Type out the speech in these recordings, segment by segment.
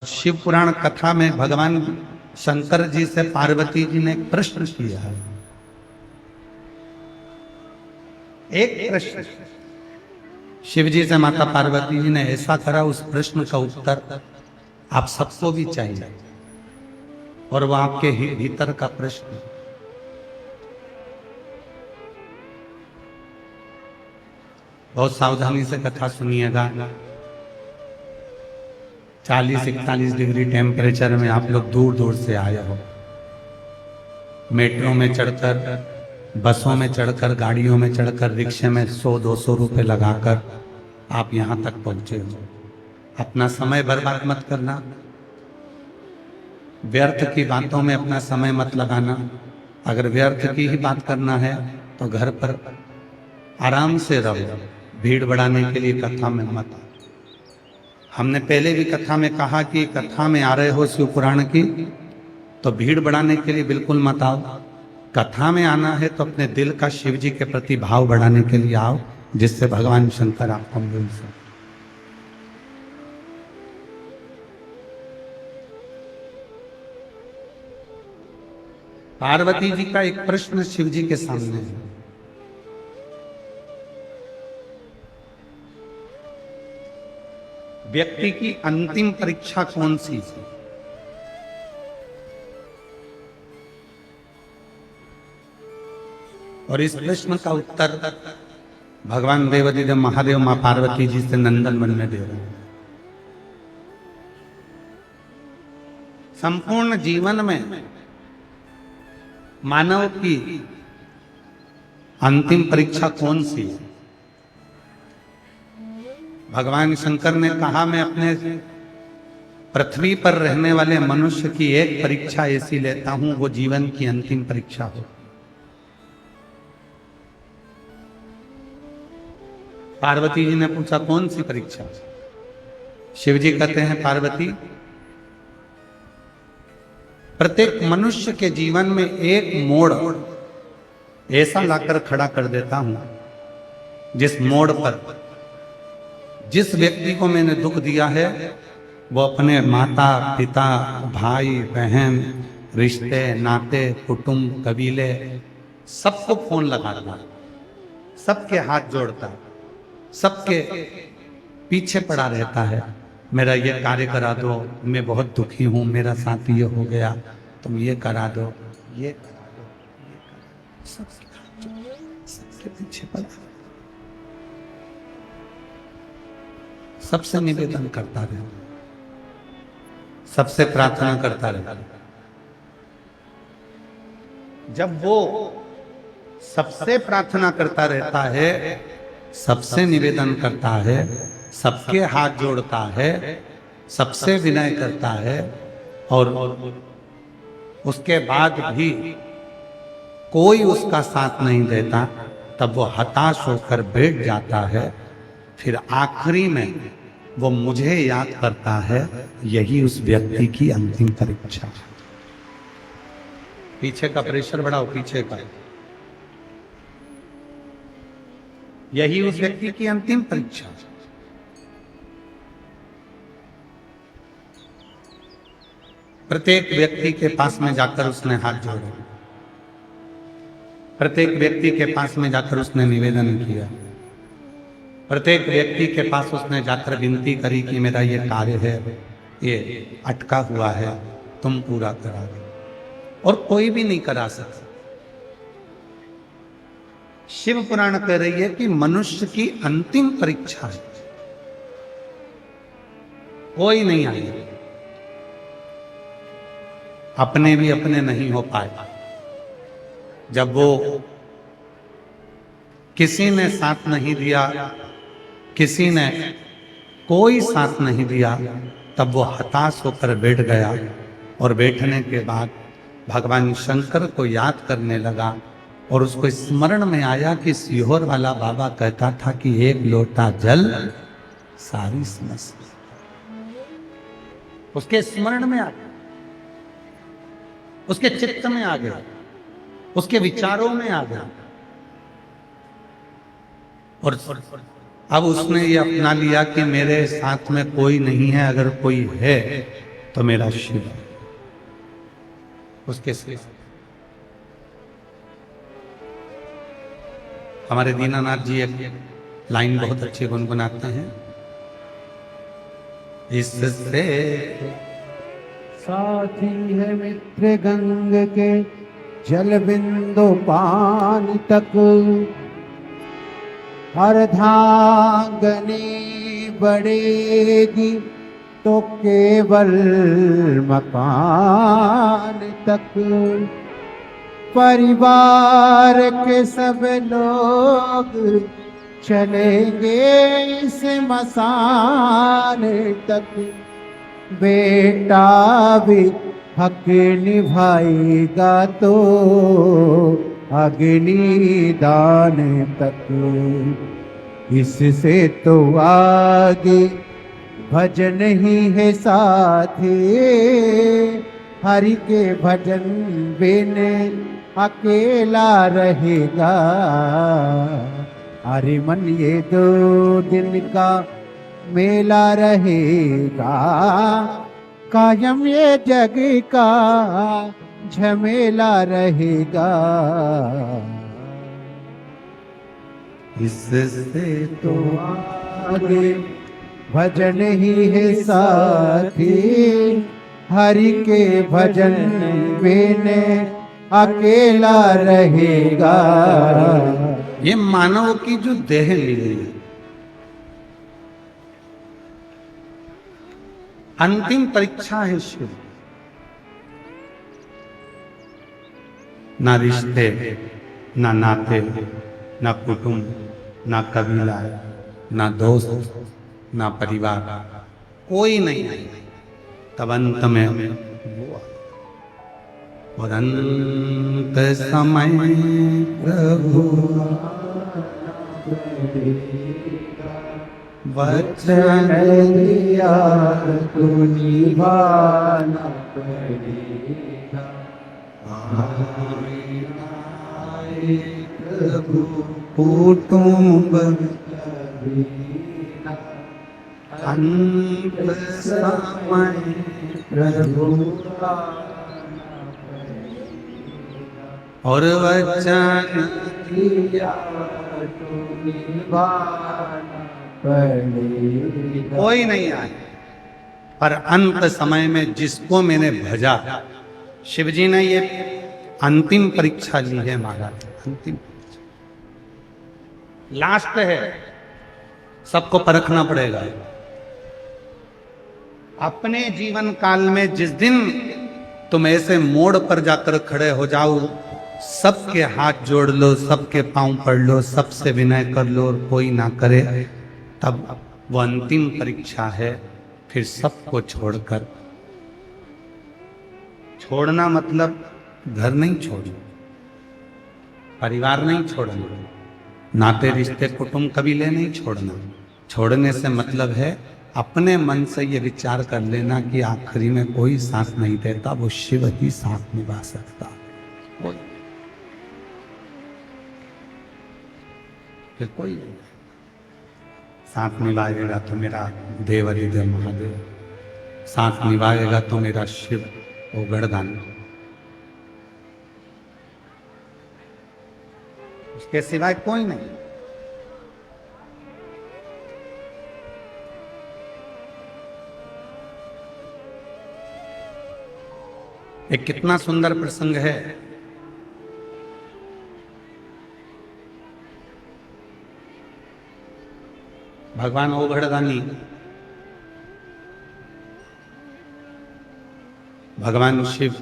शिव पुराण कथा में भगवान शंकर जी से पार्वती जी ने एक प्रश्न किया है। एक प्रश्न शिव जी से माता पार्वती जी ने ऐसा करा, उस प्रश्न का उत्तर आप सबको भी चाहिए और वो आपके ही भीतर का प्रश्न। बहुत सावधानी से कथा सुनिएगा। 40-41 डिग्री टेम्परेचर में आप लोग दूर दूर से आए हो, मेट्रो में चढ़कर, बसों में चढ़कर, गाड़ियों में चढ़कर, रिक्शे में 100-200 रुपए लगाकर आप यहाँ तक पहुंचे हो। अपना समय बर्बाद मत करना, व्यर्थ की बातों में अपना समय मत लगाना। अगर व्यर्थ की ही बात करना है तो घर पर आराम से रहो, भीड़ बढ़ाने के लिए कथा में मत आओ। हमने पहले भी कथा में कहा कि कथा में आ रहे हो शिव पुराण की तो भीड़ बढ़ाने के लिए बिल्कुल मत आओ। कथा में आना है तो अपने दिल का शिव जी के प्रति भाव बढ़ाने के लिए आओ, जिससे भगवान शंकर आपको मिल सके। पार्वती जी का एक प्रश्न शिव जी के सामने है। व्यक्ति की अंतिम परीक्षा कौन सी है? और इस प्रश्न का उत्तर भगवान देवादिदेव महादेव मां पार्वती जी से नंदन वन में दे रहे हैं। संपूर्ण जीवन में मानव की अंतिम परीक्षा कौन सी है? भगवान शंकर ने कहा, मैं अपने पृथ्वी पर रहने वाले मनुष्य की एक परीक्षा ऐसी लेता हूं, वो जीवन की अंतिम परीक्षा हो। पार्वती जी ने पूछा, कौन सी परीक्षा? शिव जी कहते हैं, पार्वती, प्रत्येक मनुष्य के जीवन में एक मोड़ ऐसा लाकर खड़ा कर देता हूं, जिस मोड़ पर जिस व्यक्ति को मैंने दुख दिया है वो अपने माता पिता, भाई बहन, रिश्ते नाते, कुटुंब, कबीले सबको फोन लगाता, सबके हाथ जोड़ता, सबके पीछे पड़ा रहता है, मेरा ये कार्य करा दो, मैं बहुत दुखी हूं, मेरा साथ ये हो गया, तुम ये करा दो, ये करा दो, ये करा दो, सबके पीछे पड़ा, सबसे निवेदन करता रहे, सबसे प्रार्थना करता रहे। जब वो सबसे प्रार्थना करता रहता है, सबसे निवेदन करता है, सबके हाथ जोड़ता है, सबसे विनय करता है और उसके बाद भी कोई उसका साथ नहीं देता, तब वो हताश होकर बैठ जाता है। फिर आखिरी में वो मुझे याद करता है, यही उस व्यक्ति की अंतिम परीक्षा। पीछे का प्रेशर बढ़ाओ, पीछे का, यही उस व्यक्ति की अंतिम परीक्षा। प्रत्येक व्यक्ति के पास में जाकर उसने हाथ जोड़े, प्रत्येक व्यक्ति के पास में जाकर उसने निवेदन किया, प्रत्येक व्यक्ति के पास उसने जाकर विनती करी कि मेरा ये कार्य है, ये अटका हुआ है, तुम पूरा करा दो। और कोई भी नहीं करा सकता। शिव पुराण कह रही है कि मनुष्य की अंतिम परीक्षा है, कोई नहीं आएगा। अपने भी अपने नहीं हो पाए। जब वो किसी ने साथ नहीं दिया, किसी ने कोई साथ नहीं दिया, तब वो हताश होकर बैठ गया और बैठने के बाद भगवान शंकर को याद करने लगा और उसको स्मरण में आया कि सीहोर वाला बाबा कहता था कि एक लोटा जल सारी समस्या। उसके स्मरण में आ गया, उसके चित्त में आ गया, उसके विचारों में आ गया और अब उसने ये अपना लिया कि मेरे साथ में कोई नहीं है, अगर कोई है तो मेरा शिव। उसके सिवा हमारे दीनानाथ जी एक लाइन बहुत अच्छी गुनगुनाते हैं, इससे साथी है मित्र गंग के जल बिंदु पान तक, अर्धांगनी बढ़ेगी तो केवल मकान तक। परिवार के सब लोग चलेंगे इस मसान तक, बेटा भी हक निभाएगा तो अग्नि दान तक। इससे तो आगे भजन ही है साथी, हरि के भजन बिन अकेला रहेगा। अरे मन ये 2 दिन का मेला रहेगा, कायम ये जग का झमेला रहेगा। इससे तो आगे भजन ही है साथी, हरि के भजन बिन अकेला रहेगा। ये मानव की जो देह मिली है, अंतिम परीक्षा है शिव। ना रिश्ते, ना नाते, ना कुटुंब, ना कबीला, ना दोस्त, ना परिवार, कोई नहीं है। तब अंत में वो, और अंत समय प्रभु वचन दिया तो निभाना पड़ेगा। प्रभु कुटुंब अंत समय प्रभु और वचन दिया तो निभाना पड़ेगा। कोई नहीं आए, पर अंत समय में जिसको मैंने भजा, शिव जी ने ये अंतिम परीक्षा ली है महाराज। अंतिम लास्ट है, सबको परखना पड़ेगा। अपने जीवन काल में जिस दिन तुम ऐसे मोड़ पर जाकर खड़े हो जाओ, सबके हाथ जोड़ लो, सबके पांव पड़ लो, सबसे विनय कर लो और कोई ना करे, तब वो अंतिम परीक्षा है। फिर सबको छोड़कर, छोड़ना मतलब घर नहीं छोड़ना, परिवार नहीं छोड़ना, नाते रिश्ते कुटुंब कबीले नहीं छोड़ना। छोड़ने से मतलब है अपने मन से ये विचार कर लेना कि आखिरी में कोई साथ नहीं देता, वो शिव ही साथ निभा सकता। फिर कोई नहीं साथ निभाएगा तो मेरा देव हृदय महादेव, साथ निभाएगा तो मेरा शिव वो गढ़दान। उसके सिवाय कोई नहीं। एक कितना सुंदर प्रसंग है। भगवान ओघड़दानी, भगवान शिव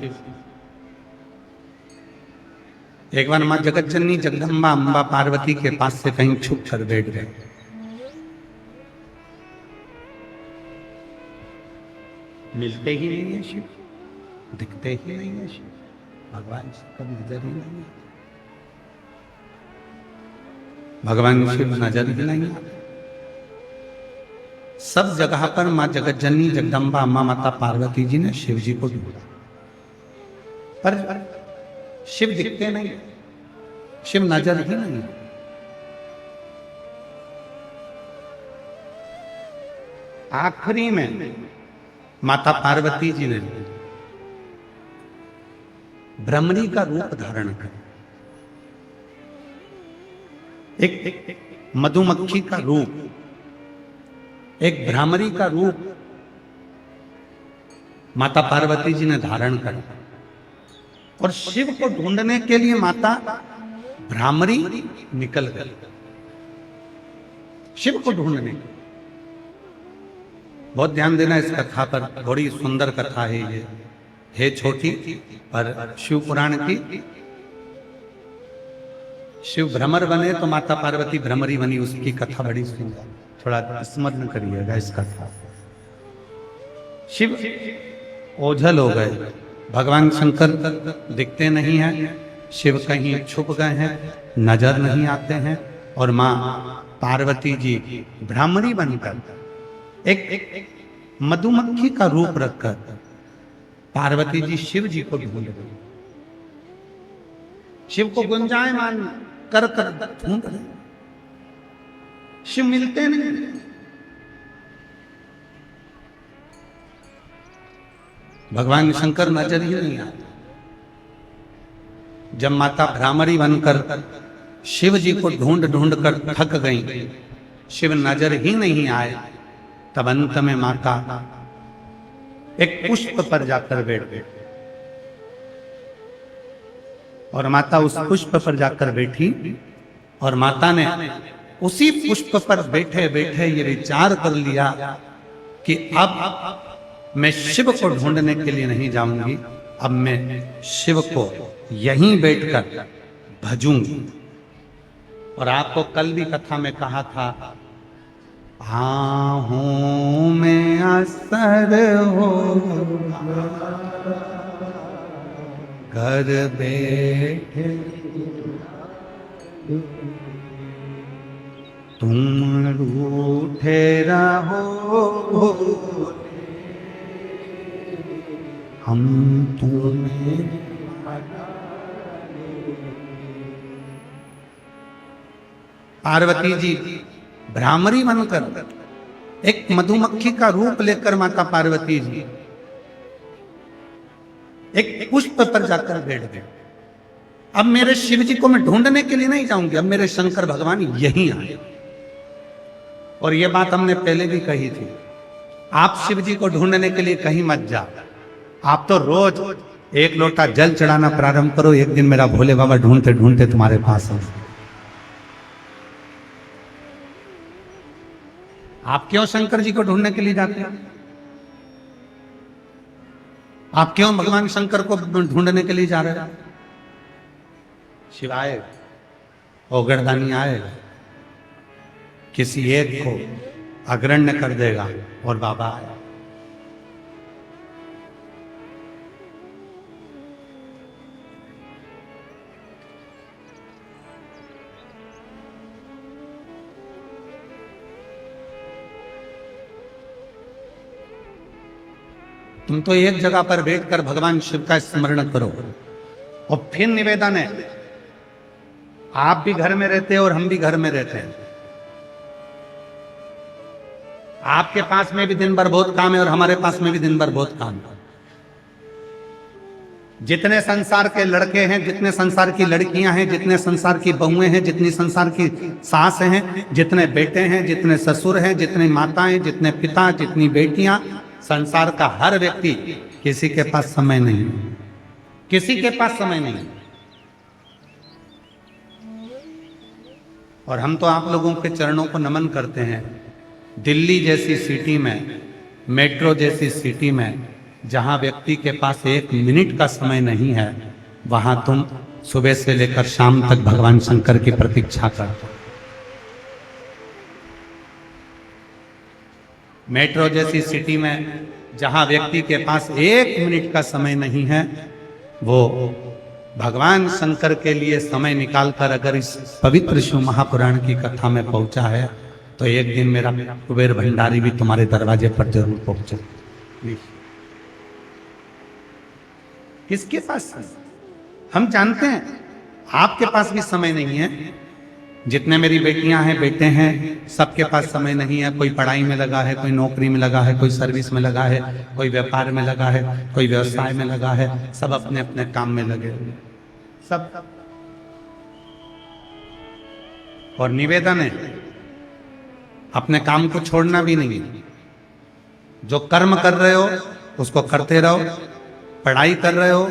एक बार मां जगत जननी जगदम्बा अंबा पार्वती के पास से कहीं छुप कर बैठ गए। मिलते ही नहीं है शिव, दिखते ही नहीं है शिव, भगवान कभी नजर ही नहीं है, भगवान शिव नजर ही नहीं है। सब जगह पर मां जगत जननी जगदम्बा अम्मा माता पार्वती जी ने शिव जी को ढूंढा, पर शिव दिखते नहीं, शिव नजर ही नहीं। आखिरी में माता पार्वती जी ने भ्रमरी का रूप धारण कर, एक मधुमक्खी का रूप, एक भ्रामरी का रूप माता पार्वती जी ने धारण कर, और शिव को ढूंढने के लिए माता भ्रामरी निकल गई शिव को ढूंढने। बहुत ध्यान देना इस कथा पर, बड़ी सुंदर कथा है ये, है छोटी पर शिव पुराण की। शिव भ्रमर बने तो माता पार्वती भ्रमरी बनी, उसकी कथा बड़ी सुंदर, थोड़ा स्मरण करिएगा इस कथा। शिव ओझल हो गए, भगवान शंकर दिखते नहीं हैं, शिव कहीं छुप गए हैं, नजर नहीं आते हैं, और मां पार्वती जी भ्रामरी बनकर एक मधुमक्खी का रूप रखकर पार्वती जी शिव जी को ढूंढ रही, शिव को गुंजायमान कर कर ढूंढ रहे, शिव मिलते नहीं। भगवान शंकर नजर ही नहीं आते। जब माता भ्रामरी बनकर शिव जी को ढूंढ ढूंढ कर थक गई, शिव नजर ही नहीं आए, तब अंत में माता एक पुष्प पर जाकर बैठ गई, और माता उस पुष्प पर जाकर बैठी, और माता ने उसी पुष्प पर बैठे बैठे ये विचार कर लिया कि अब मैं शिव को ढूंढने के लिए नहीं जाऊंगी, अब मैं शिव को यहीं बैठकर भजूंगी। और आपको कल भी कथा में कहा था, आहूं में असर हो घर बैठे तुम रूठे रहो, हम तुम्हें पार्वती जी भ्रामरी बनकर एक मधुमक्खी का रूप लेकर माता पार्वती जी एक पुष्प पर जाकर बैठ गए। अब मेरे शिव जी को मैं ढूंढने के लिए नहीं जाऊंगी, अब मेरे शंकर भगवान यहीं आए। और यह बात हमने पहले भी कही थी, आप शिव जी को ढूंढने के लिए कहीं मत जाओ, आप तो रोज एक लोटा जल चढ़ाना प्रारंभ करो, एक दिन मेरा भोले बाबा ढूंढते ढूंढते तुम्हारे पास आए। आप क्यों शंकर जी को ढूंढने के लिए जाते हैं? आप क्यों भगवान शंकर को ढूंढने के लिए जा रहे हैं? शिव आए, ओगरदानी आए, किसी एक को अग्रण्य कर देगा और बाबा आए। तुम तो एक जगह पर बैठकर भगवान शिव का स्मरण करो। और फिर निवेदन है, आप भी घर में रहते हैं और हम भी घर में रहते हैं, आपके पास में भी दिन भर बहुत काम है और हमारे पास में भी दिन भर बहुत काम है। जितने संसार के लड़के हैं, जितने संसार की लड़कियां हैं, जितने संसार की बहुएं हैं, जितनी संसार की सास हैं, जितने बेटे हैं, जितने ससुर हैं, जितनी माताएं, जितने पिता, जितनी बेटियां, संसार का हर व्यक्ति, किसी के पास समय नहीं, किसी के पास समय नहीं। और हम तो आप लोगों के चरणों को नमन करते हैं। दिल्ली जैसी सिटी में, मेट्रो जैसी सिटी में, जहां व्यक्ति के पास एक मिनट का समय नहीं है, वहां तुम सुबह से लेकर शाम तक भगवान शंकर की प्रतीक्षा करते हो। मेट्रो जैसी सिटी में जहां व्यक्ति के पास एक मिनट का समय नहीं है, वो भगवान शंकर के लिए समय निकालकर अगर इस पवित्र शिव महापुराण की कथा में पहुंचा है, तो एक दिन मेरा कुबेर भंडारी भी तुम्हारे दरवाजे पर जरूर पहुंचे। किसके पास समय? हम जानते हैं आपके पास भी समय नहीं है, जितने मेरी बेटियां हैं, बेटे हैं, सबके पास समय नहीं है। कोई पढ़ाई में लगा है, कोई नौकरी में लगा है, कोई सर्विस में लगा है, कोई व्यापार में लगा है, कोई व्यवसाय में लगा है। सब अपने अपने काम में लगे हुए सब। और निवेदन है, अपने काम को छोड़ना भी नहीं। जो कर्म कर रहे हो उसको करते रहो। पढ़ाई कर रहे हो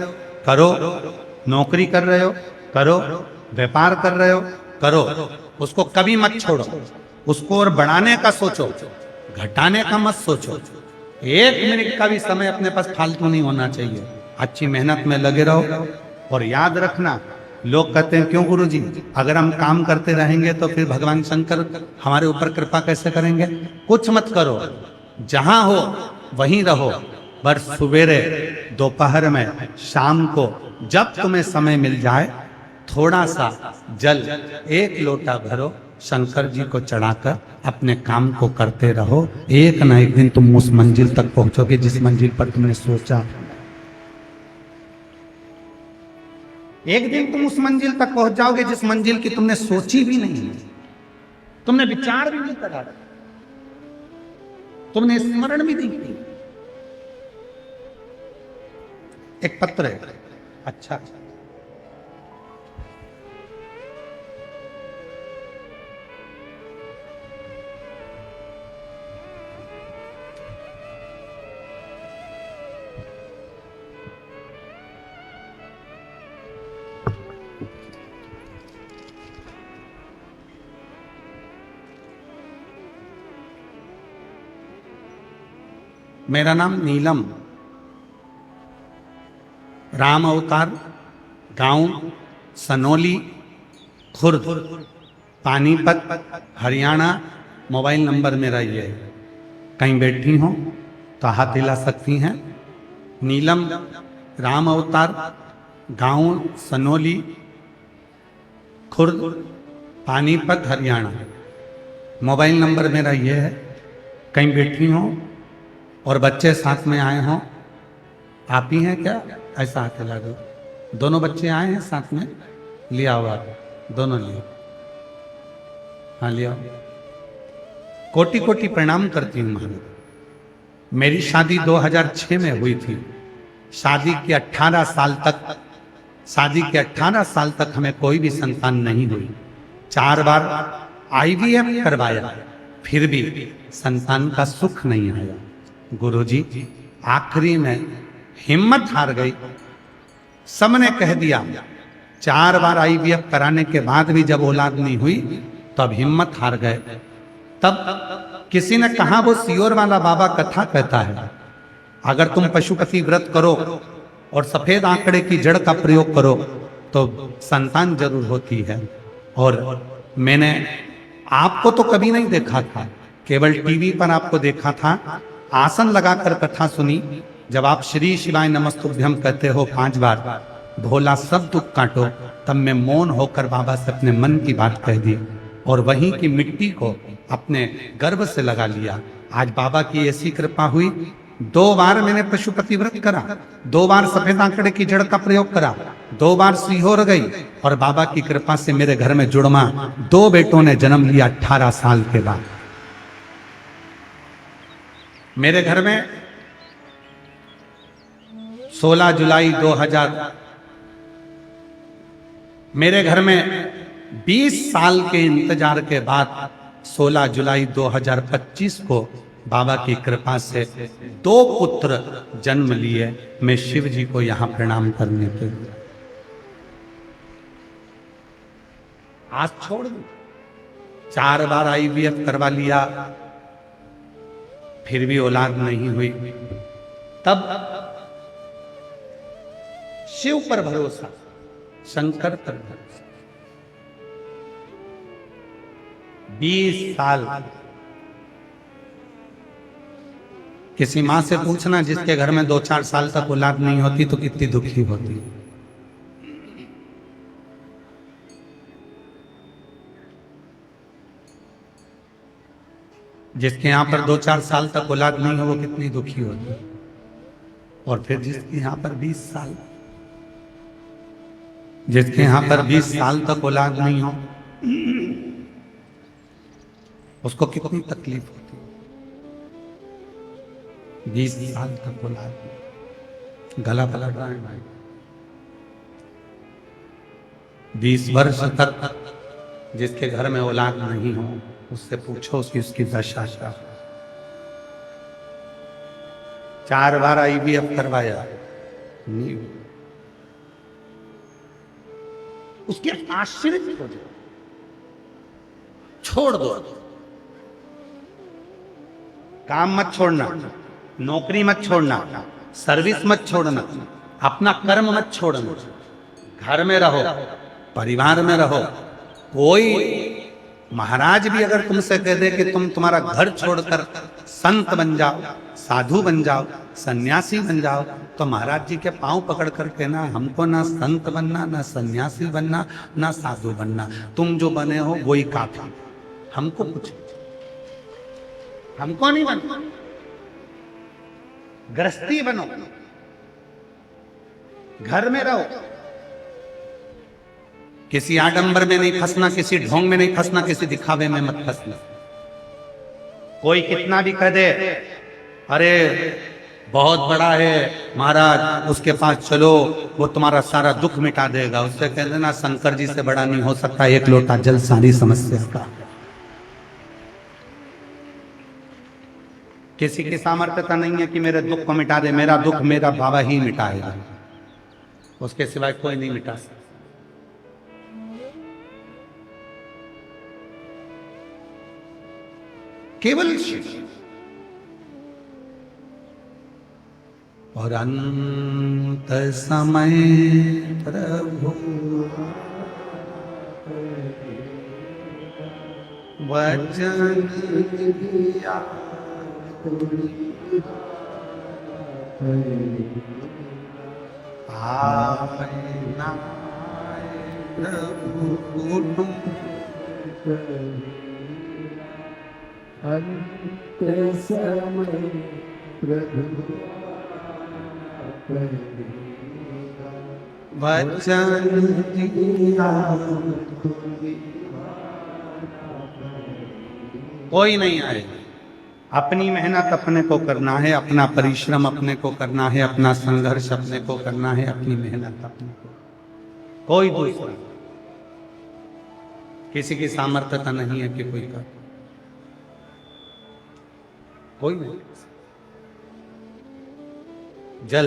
करो, नौकरी कर रहे हो करो, व्यापार कर रहे हो करो, उसको कभी मत छोड़ो। उसको और बढ़ाने का सोचो, घटाने का मत सोचो। एक मिनट का भी समय अपने पास फालतू नहीं होना चाहिए। अच्छी मेहनत में लगे रहो। और याद रखना, लोग कहते हैं क्यों गुरुजी, अगर हम काम करते रहेंगे तो फिर भगवान शंकर हमारे ऊपर कृपा कैसे करेंगे? कुछ मत करो, जहां हो वहीं रहो। पर सवेरे, दोपहर में, शाम को, जब तुम्हें समय मिल जाए, थोड़ा सा जल, एक लोटा भरो, शंकर जी को चढ़ाकर अपने काम को करते रहो। एक ना एक दिन तुम उस मंजिल तक पहुंचोगे जिस मंजिल पर तुमने सोचा। एक दिन तुम उस मंजिल तक पहुंच जाओगे जिस मंजिल की तुमने सोची भी नहीं, तुमने विचार भी नहीं करा, तुमने स्मरण भी नहीं की। एक पत्र है, अच्छा मेरा नाम नीलम, राम अवतार, गांव सनोली खुर्द, पानीपत, हरियाणा। मोबाइल नंबर मेरा ये है। कहीं बैठी हो तो हाथ हिला सकती हैं। नीलम, राम अवतार, गांव सनोली खुर्द, पानीपत, हरियाणा। मोबाइल नंबर मेरा ये है। कहीं बैठी हो और बच्चे साथ में आए हों, आप ही हैं क्या? ऐसा हाथ हिला दो। दोनों बच्चे आए हैं साथ में, लिया हुआ, दोनों लिया। हाँ लिया। कोटि कोटि प्रणाम करती हूँ महाराज। मेरी शादी 2006 में हुई थी। शादी के 18 साल तक हमें कोई भी संतान नहीं हुई। 4 बार IVF करवाया, फिर भी संतान का सुख नहीं आया। गुरुजी, आखिरी में हिम्मत हार गई। सबने कह दिया, 4 बार IVF कराने के बाद भी जब औलाद नहीं हुई तब हिम्मत हार गए। तब किसी ने कहा, वो सियोर वाला बाबा कथा कहता है, अगर तुम पशुपति व्रत करो और सफेद आंकड़े की जड़ का प्रयोग करो तो संतान जरूर होती है। और मैंने आपको तो कभी नहीं देखा था, केवल टीवी पर आपको देखा था। आसन लगाकर कथा सुनी। जब आप श्री शिवाय नमस्तुभ्यम कहते हो 5 बार, भोला सब दुख काटो, तब मैं मौन होकर बाबा से अपने मन की बात कह दी और वहीं की मिट्टी को अपने गर्भ से लगा लिया। आज बाबा की ऐसी कृपा हुई, 2 बार मैंने पशुपति व्रत करा, 2 बार सफेद आंकड़े की जड़ का प्रयोग करा, 2 बार सिहोर गई और बाबा की कृपा से मेरे घर में जुड़मा 2 बेटों ने जन्म लिया 18 साल के बाद। मेरे घर में 16 जुलाई 2000, मेरे घर में 20 साल के इंतजार के बाद 16 जुलाई 2025 को बाबा की कृपा से 2 पुत्र जन्म लिए। मैं शिव जी को यहां प्रणाम करने के लिए आज छोड़ दूं। 4 बार IVF करवा लिया, फिर भी औलाद नहीं हुई। तब शिव पर भरोसा, शंकर पर भरोसा। 20 साल। किसी मां से पूछना जिसके घर में 2-4 साल तक औलाद नहीं होती तो कितनी दुखी होती। जिसके यहाँ पर 2-4 साल तक औलाद नहीं हो वो कितनी दुखी होती। और फिर जिसके यहाँ पर 20 साल, जिसके यहाँ पर 20 साल तक औलाद नहीं हो, उसको कितनी तकलीफ होती है। 20 साल तक बोला गला पलट रहा है भाई। 20 वर्ष तक जिसके घर में औलाद नहीं हो उससे पूछो उसकी दशा क्या। 4 बार IVF करवाया नहीं, उसके आश्रित हो जाओ, छोड़ दो। काम मत छोड़ना, नौकरी मत छोड़ना, सर्विस मत छोड़ना, अपना कर्म मत छोड़ना, घर में रहो, परिवार में रहो। कोई महाराज भी अगर तुमसे कह दे कि तुम्हारा घर छोड़कर संत बन जाओ, साधु बन जाओ, सन्यासी बन जाओ, तो महाराज जी के पांव पकड़ कर कहना हमको ना संत बनना, ना सन्यासी बनना, ना साधु बनना, तुम जो बने हो वही काफी, हमको कुछ हमको नहीं बनना। गृहस्थी बनो, घर में रहो, किसी आडंबर में नहीं फंसना, किसी ढोंग में नहीं फंसना, किसी दिखावे में मत फंसना। कोई कितना भी कह दे अरे बहुत बड़ा है महाराज, उसके पास चलो वो तुम्हारा सारा दुख मिटा देगा, उससे कह देना शंकर जी से बड़ा नहीं हो सकता एक लोटा जल सारी समस्या का। किसी की सामर्थ्यता नहीं है कि मेरे दुख को मिटा दे, मेरा दुख मेरा बाबा ही मिटाएगा, उसके सिवाय कोई नहीं मिटा सकता। केवल शिव। और अंत समय प्रभु वचन दिया, आपना प्रभु अंत समय प्रभु वचन दिया। कोई नहीं आएगा, अपनी मेहनत अपने को करना है, अपना परिश्रम अपने को करना है, अपना संघर्ष अपने को करना है, अपनी मेहनत अपने को, कोई दूसरा। किसी की सामर्थ्यता नहीं है कि कोई कर, कोई नहीं। जल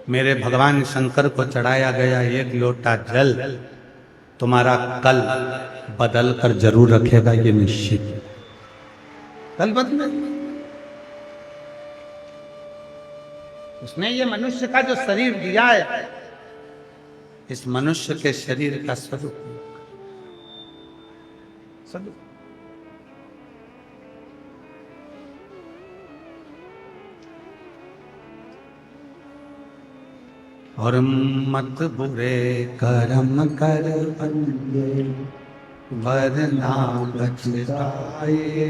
मेरे भगवान शंकर को चढ़ाया गया एक लोटा जल तुम्हारा कल बदल कर जरूर रखेगा, ये निश्चित है। कल बदलेगा। उसने ये मनुष्य का जो शरीर दिया है, इस मनुष्य के शरीर का स्वरूप और मत बुरे कर्म कर बंदे वरना बचताए।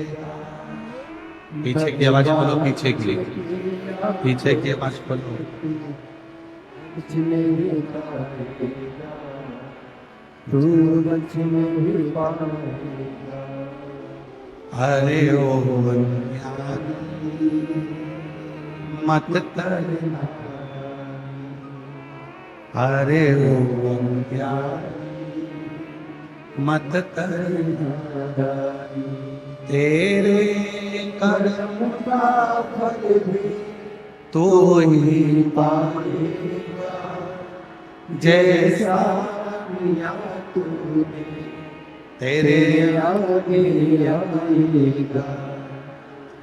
पीछे की आवाज खोलो, पीछे की आवाज खोलो। अरे ओ मत करना, अरे ओ मत करना, तेरे कर्म का फल भी तो ही पाएगा, जैसा किया तूने तेरे आगे आएगा।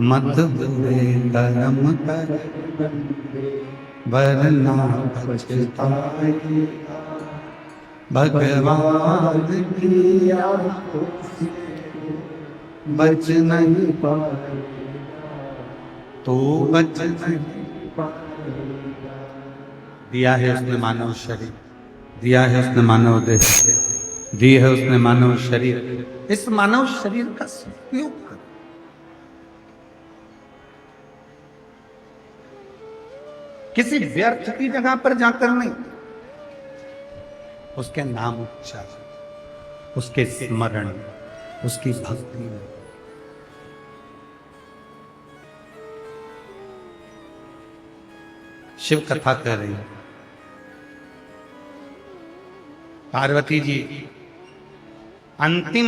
मत बुरे कर्म कर वरना पछताएगा, भगवान की आंखों से बच नहीं पाएगा, तो बच नहीं पाएगा। दिया है उसने मानव शरीर, दिया है उसने मानव देह, दी है उसने मानव शरीर। इस मानव शरीर का उपयोग करो। किसी व्यर्थ की जगह पर जाकर नहीं, उसके नाम उच्चारण, उसके स्मरण, उसकी भक्ति में। शिव कथा कह रही है, पार्वती जी अंतिम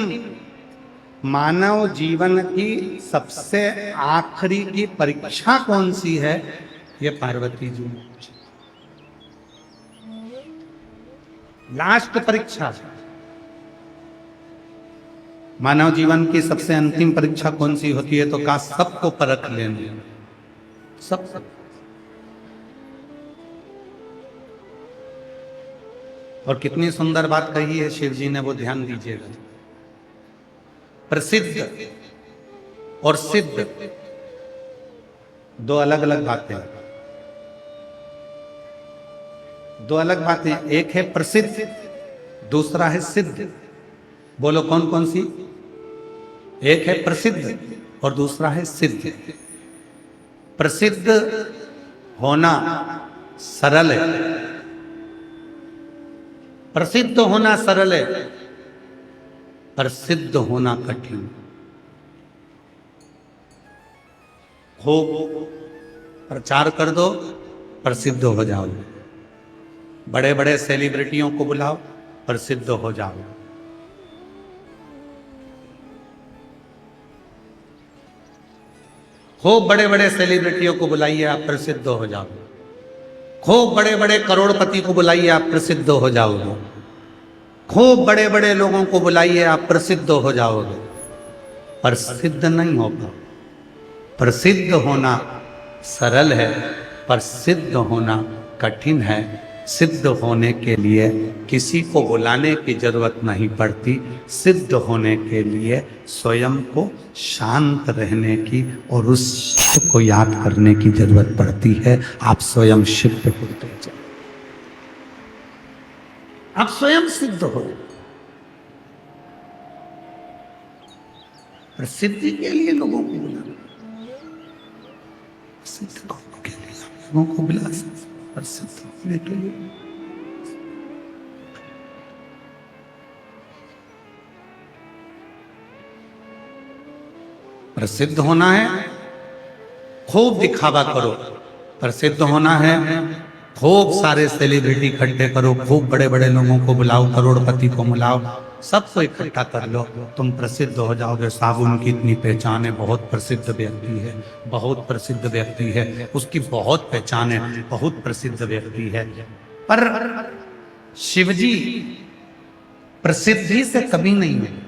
मानव जीवन की सबसे आखिरी की परीक्षा कौन सी है, ये पार्वती जी ने पूछी। लास्ट परीक्षा, मानव जीवन की सबसे अंतिम परीक्षा कौन सी होती है, तो कहा सबको परख लेने, सब। और कितनी सुंदर बात कही है शिव जी ने, वो ध्यान दीजिएगा। प्रसिद्ध और सिद्ध दो अलग अलग बातें, दो अलग बातें। एक है प्रसिद्ध, दूसरा है सिद्ध। बोलो कौन कौन सी? एक है प्रसिद्ध और दूसरा है सिद्ध। प्रसिद्ध होना सरल है, प्रसिद्ध होना सरल है, प्रसिद्ध होना कठिन। खूब प्रचार कर दो, प्रसिद्ध हो जाओ। बड़े बड़े सेलिब्रिटियों को बुलाओ, प्रसिद्ध हो जाओ। खूब बड़े बड़े सेलिब्रिटियों को बुलाइए, आप प्रसिद्ध हो जाओगे। खूब बड़े बड़े करोड़पति को बुलाइए, आप प्रसिद्ध हो जाओगे। खूब बड़े बड़े लोगों को बुलाइए, आप प्रसिद्ध हो जाओगे, पर सिद्ध नहीं हो पाओ। प्रसिद्ध होना सरल है, पर सिद्ध होना कठिन है। सिद्ध होने के लिए किसी को बुलाने की जरूरत नहीं पड़ती। सिद्ध होने के लिए स्वयं को शांत रहने की और उस शिव को याद करने की जरूरत पड़ती है। आप स्वयं शिव पे होते जाओ, आप स्वयं सिद्ध हो। प्रसिद्धि के लिए लोगों को बुलाना, सिद्ध होने के लिए लोगों को बुला सकते, प्रसिद्ध होने के लिए। प्रसिद्ध होना है, खूब दिखावा करो। प्रसिद्ध होना है, खूब सारे सेलिब्रिटी इकट्ठे करो, खूब बड़े बड़े लोगों को बुलाओ, करोड़पति को बुलाओ, सबको इकट्ठा कर लो, तुम प्रसिद्ध हो जाओगे। साबुन की इतनी पहचान है, बहुत प्रसिद्ध व्यक्ति है, बहुत प्रसिद्ध व्यक्ति है, उसकी बहुत पहचान है, बहुत प्रसिद्ध व्यक्ति है। पर शिवजी प्रसिद्धि से कभी नहीं है।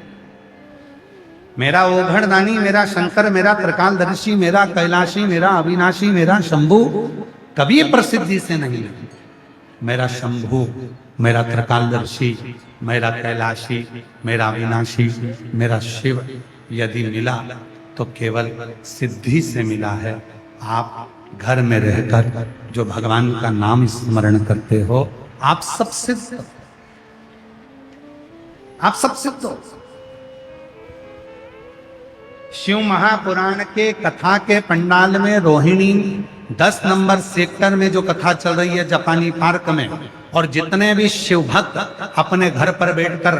मेरा ओघड़दानी, मेरा शंकर, मेरा त्रिकालदर्शी, मेरा कैलाशी, मेरा अविनाशी, मेरा शंभु कभी प्रसिद्धि से नहीं है। मेरा शंभु, मेरा त्रिकालदर्शी, मेरा कैलाशी, मेरा अविनाशी, मेरा शिव यदि मिला तो केवल सिद्धि से मिला है। आप घर में रहकर जो भगवान का नाम स्मरण करते हो, आप सब सिद्ध, आप सब सिद्ध हो। शिव महापुराण के कथा के पंडाल में रोहिणी 10 नंबर सेक्टर में जो कथा चल रही है जापानी पार्क में, और जितने भी शिव भक्त अपने घर पर बैठकर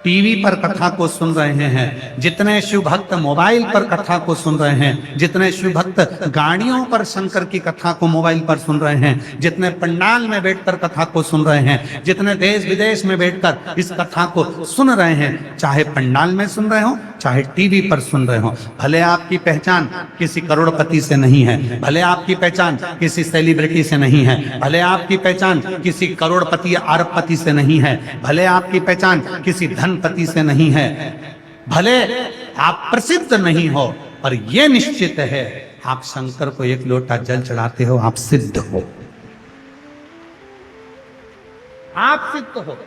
टीवी पर कथा को सुन रहे हैं, जितने शिव भक्त मोबाइल पर कथा को सुन रहे हैं, जितने शिव भक्त गाड़ियों पर शंकर की कथा को मोबाइल पर सुन रहे हैं, जितने पंडाल में बैठकर कथा को सुन रहे हैं, जितने देश विदेश में बैठकर इस कथा को सुन रहे हैं, चाहे पंडाल में सुन रहे हो, चाहे टीवी पर सुन रहे हो, भले आपकी पहचान किसी करोड़पति से नहीं है, भले आपकी पहचान किसी सेलिब्रिटी से नहीं है, भले आपकी पहचान किसी करोड़पति या अरबपति से नहीं है, भले आपकी पहचान किसी धनपति से नहीं है, भले आप प्रसिद्ध नहीं हो, पर यह निश्चित है आप शंकर को एक लोटा जल चढ़ाते हो, आप सिद्ध हो, आप सिद्ध हो।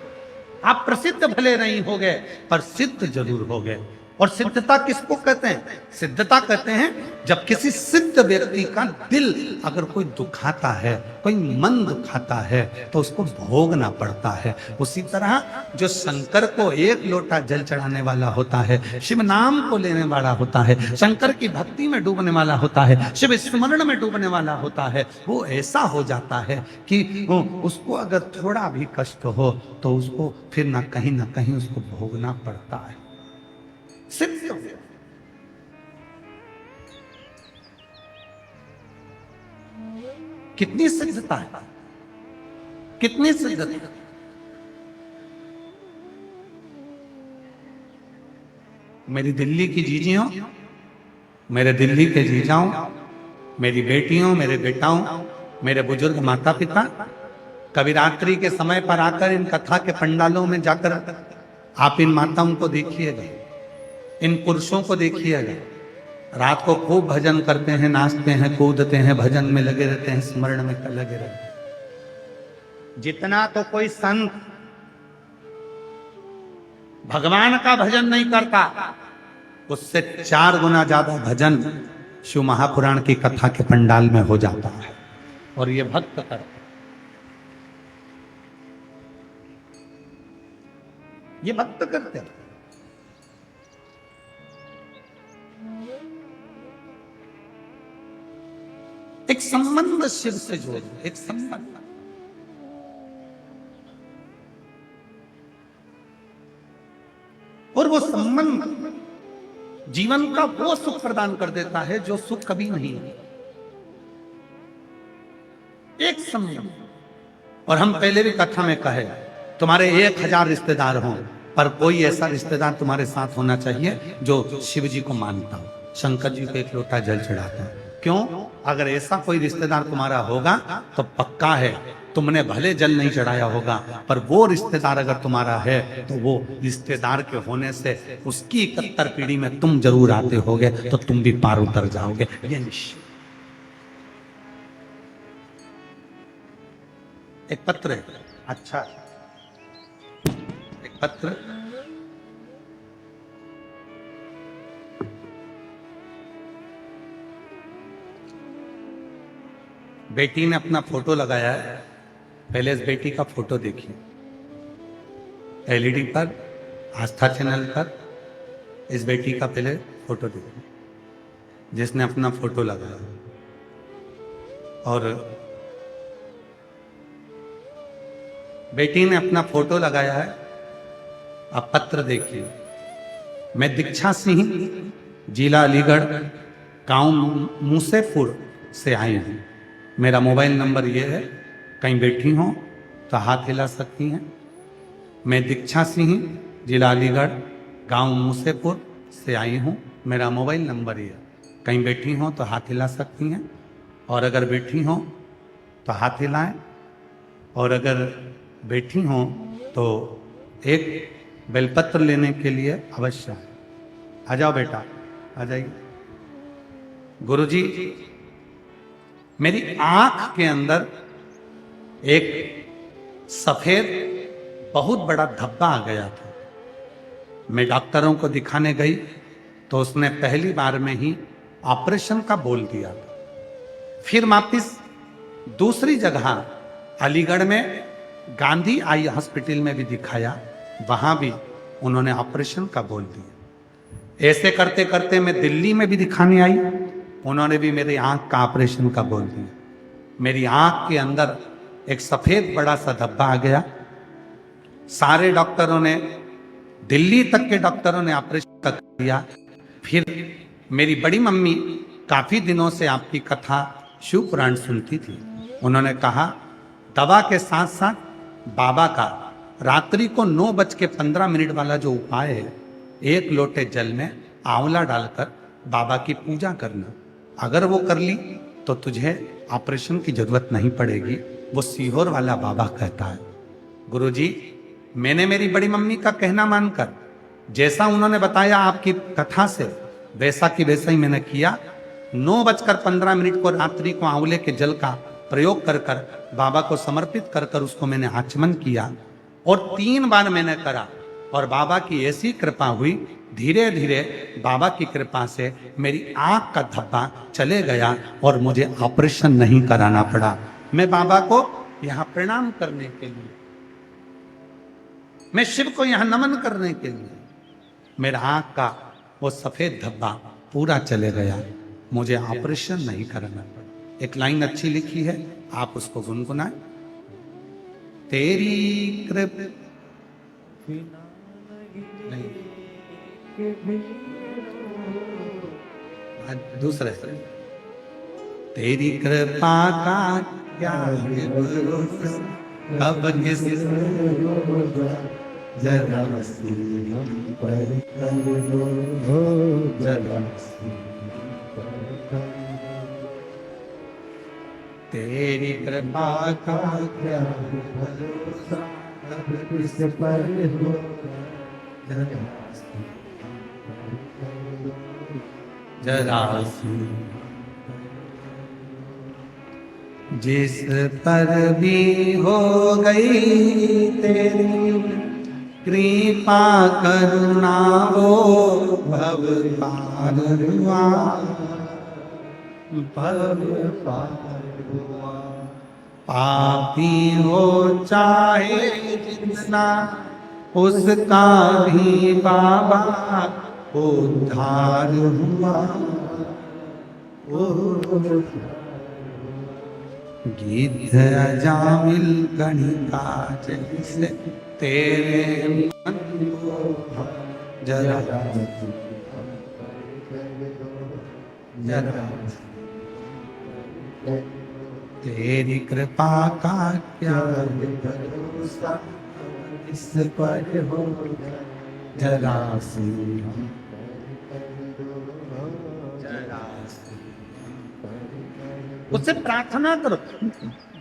आप प्रसिद्ध भले नहीं हो गए, पर सिद्ध जरूर हो गए। और सिद्धता किसको कहते हैं? सिद्धता कहते हैं जब किसी सिद्ध व्यक्ति का दिल अगर कोई दुखाता है, कोई मन दुखाता है, तो उसको भोगना पड़ता है। उसी तरह जो शंकर को एक लोटा जल चढ़ाने वाला होता है, शिव नाम को लेने वाला होता है, शंकर की भक्ति में डूबने वाला होता है, शिव स्मरण में डूबने वाला होता है, वो ऐसा हो जाता है कि उसको अगर थोड़ा भी कष्ट हो तो उसको फिर ना कहीं उसको भोगना पड़ता है। सिद्ध हो गया। कितनी सिद्धता है, कितनी सिद्धता। मेरी दिल्ली की जीजियों, मेरे दिल्ली के जीजाओं, मेरी बेटियों, मेरे बेटाओं, मेरे बुजुर्ग माता पिता, कभी रात्रि के समय पर आकर इन कथा के पंडालों में जाकर आप इन माताओं को देखिएगा, इन पुरुषों को देखिएगा, रात को खूब भजन करते हैं, नाचते हैं, कूदते हैं, भजन में लगे रहते हैं, स्मरण में लगे रहते हैं। जितना तो कोई संत भगवान का भजन नहीं करता, उससे 4 गुना ज्यादा भजन शिव महापुराण की कथा के पंडाल में हो जाता है। और ये भक्त करते, ये भक्त करते हैं। एक संबंध शिव से जोड़ो, एक संबंध। और वो संबंध जीवन का वो सुख प्रदान कर देता है जो सुख कभी नहीं है। एक संबंध। और हम पहले भी कथा में कहे, तुम्हारे 1000 रिश्तेदार हों, पर कोई ऐसा रिश्तेदार तुम्हारे साथ होना चाहिए जो शिव जी को मानता हो, शंकर जी को एक लोटा जल चढ़ाता है। क्यों? अगर ऐसा कोई रिश्तेदार तुम्हारा होगा तो पक्का है तुमने भले जल नहीं चढ़ाया होगा, पर वो रिश्तेदार अगर तुम्हारा है तो वो रिश्तेदार के होने से उसकी 71 पीढ़ी में तुम जरूर आते होगे, तो तुम भी पार उतर जाओगे, ये निश्चित। एक पत्र है, अच्छा, एक पत्र बेटी ने अपना फोटो लगाया है। पहले इस बेटी का फोटो देखिए, एलईडी पर, आस्था चैनल पर इस बेटी का पहले फोटो देखिए, जिसने अपना फोटो लगाया। और बेटी ने अपना फोटो लगाया है। आप पत्र देखिए, मैं दीक्षा सिंह, जिला अलीगढ़, गांव मूसेपुर से आई हूं। मेरा मोबाइल नंबर ये है, कहीं बैठी हो तो हाथ हिला सकती हैं। मैं दीक्षा सिंह, जिला अलीगढ़, गांव मूसेपुर से आई हूँ। मेरा मोबाइल नंबर ये है, कहीं बैठी हो तो हाथ हिला सकती हैं। और अगर बैठी हो तो हाथ हिलाएं, और अगर बैठी हो तो एक बेलपत्र लेने के लिए अवश्य आए। आ जाओ बेटा, आ जाइए। गुरुजी, मेरी आंख के अंदर एक सफेद बहुत बड़ा धब्बा आ गया था। मैं डॉक्टरों को दिखाने गई तो उसने पहली बार में ही ऑपरेशन का बोल दिया था। फिर वापिस दूसरी जगह अलीगढ़ में गांधी आई हॉस्पिटल में भी दिखाया, वहां भी उन्होंने ऑपरेशन का बोल दिया। ऐसे करते करते मैं दिल्ली में भी दिखाने आई, उन्होंने भी मेरी आंख का ऑपरेशन का बोल दिया। मेरी आंख के अंदर एक सफेद बड़ा सा धब्बा आ गया। सारे डॉक्टरों ने, दिल्ली तक के डॉक्टरों ने ऑपरेशन कर दिया। फिर मेरी बड़ी मम्मी काफी दिनों से आपकी कथा शिव पुराण सुनती थी। उन्होंने कहा दवा के साथ साथ बाबा का रात्रि को 9:15 वाला जो उपाय है, 1 लोटे जल में आंवला डालकर बाबा की पूजा करना, अगर वो कर ली तो तुझे ऑपरेशन की जरूरत नहीं पड़ेगी, वो सीहोर वाला बाबा कहता है। गुरुजी, मैंने मेरी बड़ी मम्मी का कहना मानकर जैसा उन्होंने बताया आपकी कथा से, वैसा की वैसा ही मैंने किया। 9:15 को रात्रि को आंवले के जल का प्रयोग कर कर बाबा को समर्पित कर कर उसको मैंने आचमन किया, और 3 बार मैंने करा, और बाबा की ऐसी कृपा हुई, धीरे धीरे बाबा की कृपा से मेरी आंख का धब्बा चले गया और मुझे ऑपरेशन नहीं कराना पड़ा। मैं बाबा को यहां प्रणाम करने के लिए, मैं शिव को यहां नमन करने के लिए, मेरा आंख का वो सफेद धब्बा पूरा चले गया, मुझे ऑपरेशन नहीं कराना पड़ा। एक लाइन अच्छी लिखी है, आप उसको गुनगुनाएं। तेरी कृपा नहीं, दूसरे तेरी कृपा का क्या है भरोसा, अब किस जरा हम पर कर दो, जरा पर कर दो। तेरी कृपा का क्या भरोसा, अब किस पर हो, जरा जरा जिस पर भी हो गई तेरी कृपा करुणा वो भव पार हुआ, भव पार हुआ। पापी हो चाहे जितना उसका भी बाबा उद्धार हुआ। गीत अजामिल गणिका जैसे तेरे मन को जरा जरा तेरी कृपा का क्या भरोसा, इस पर हो जरा सी जरा सी। उससे प्रार्थना करो,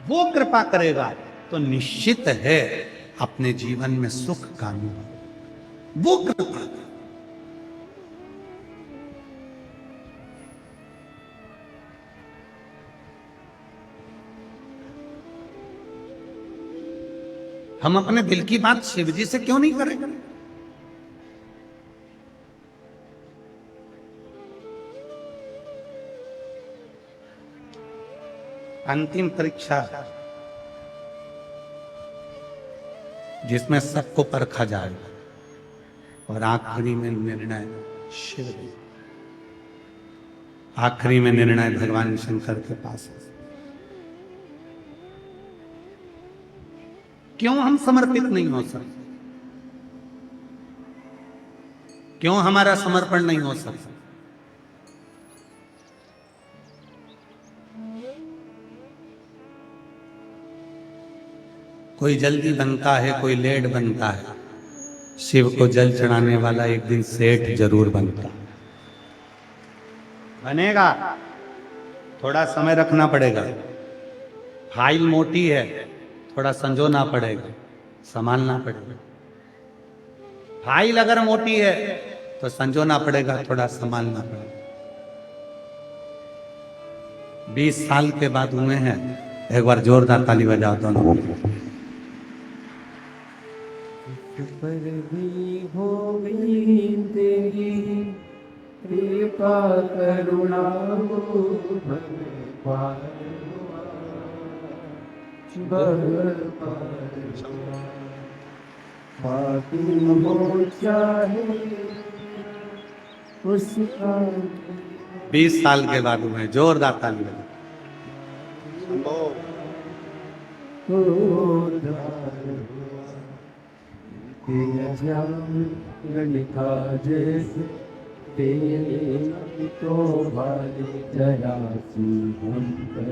वो कृपा करेगा तो निश्चित है अपने जीवन में सुख का अनुभव वो कृपा। हम अपने दिल की बात शिव जी से क्यों नहीं करेंगे? अंतिम परीक्षा जिसमें सबको परखा जाएगा और आखिरी में निर्णय शिव जी, आखिरी में निर्णय भगवान शंकर के पास है। क्यों हम समर्पित नहीं हो सकते? क्यों हमारा समर्पण नहीं हो सकता? कोई जल्दी बनता है, कोई लेट बनता है। शिव को जल चढ़ाने वाला एक दिन सेठ जरूर बनता बनेगा। थोड़ा समय रखना पड़ेगा। फाइल मोटी है, थोड़ा संजोना पड़ेगा, संभालना पड़ेगा। फाइल अगर मोटी है तो संजोना पड़ेगा, थोड़ा संभालना पड़ेगा। 20 साल के बाद हुए हैं। एक बार जोरदार ताली बजाओ दोनों। पर भी हो गई तेरी कृपा करुणा वो भव पार हुआ, भव पार हुआ। पापी हो चाहे उसका 20 साल के बाद हुए। जोरदार ताली बजाओ। लिखा जैसे तेरे तो वाली जरा सी हम पर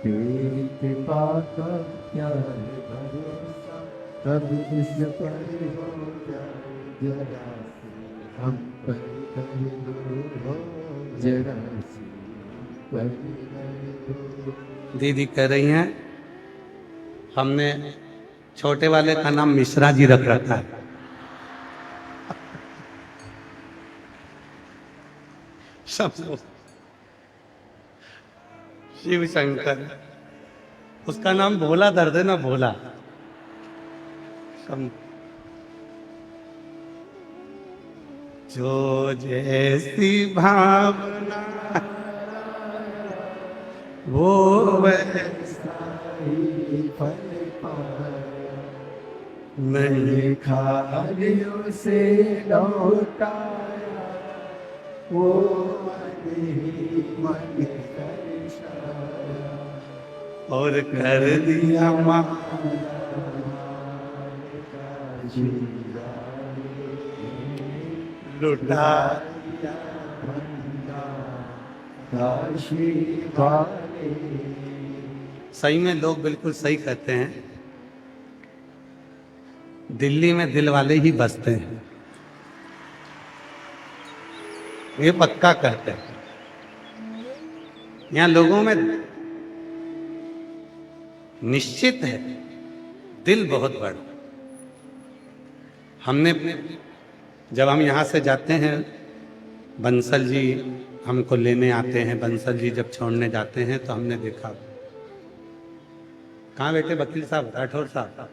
तेरी कृपा का क्या है भरोसा, कब इस पर हो जाए जरा सी हम पर कर दो, जरा सी पर कर दो। दीदी कह रही हैं हमने छोटे वाले का नाम मिश्रा जी रख रखा है। सब शिव शंकर, उसका नाम भोला धर देना, भोला। जो जैसी भावना वो वैसा ही फल पाया, नहीं खालियों से लौटाया, वो मन ही मन दर्शाया। और कर दिया माँ लुटा। काशी वाले सही में लोग बिल्कुल सही कहते हैं, दिल्ली में दिल वाले ही बसते हैं, ये पक्का कहते हैं। यहाँ लोगों में निश्चित है दिल बहुत बड़ा। हमने जब हम यहाँ से जाते हैं, बंसल जी हमको लेने आते हैं, बंसल जी जब छोड़ने जाते हैं तो हमने देखा, कहाँ बैठे वकील साहब, राठौर साहब,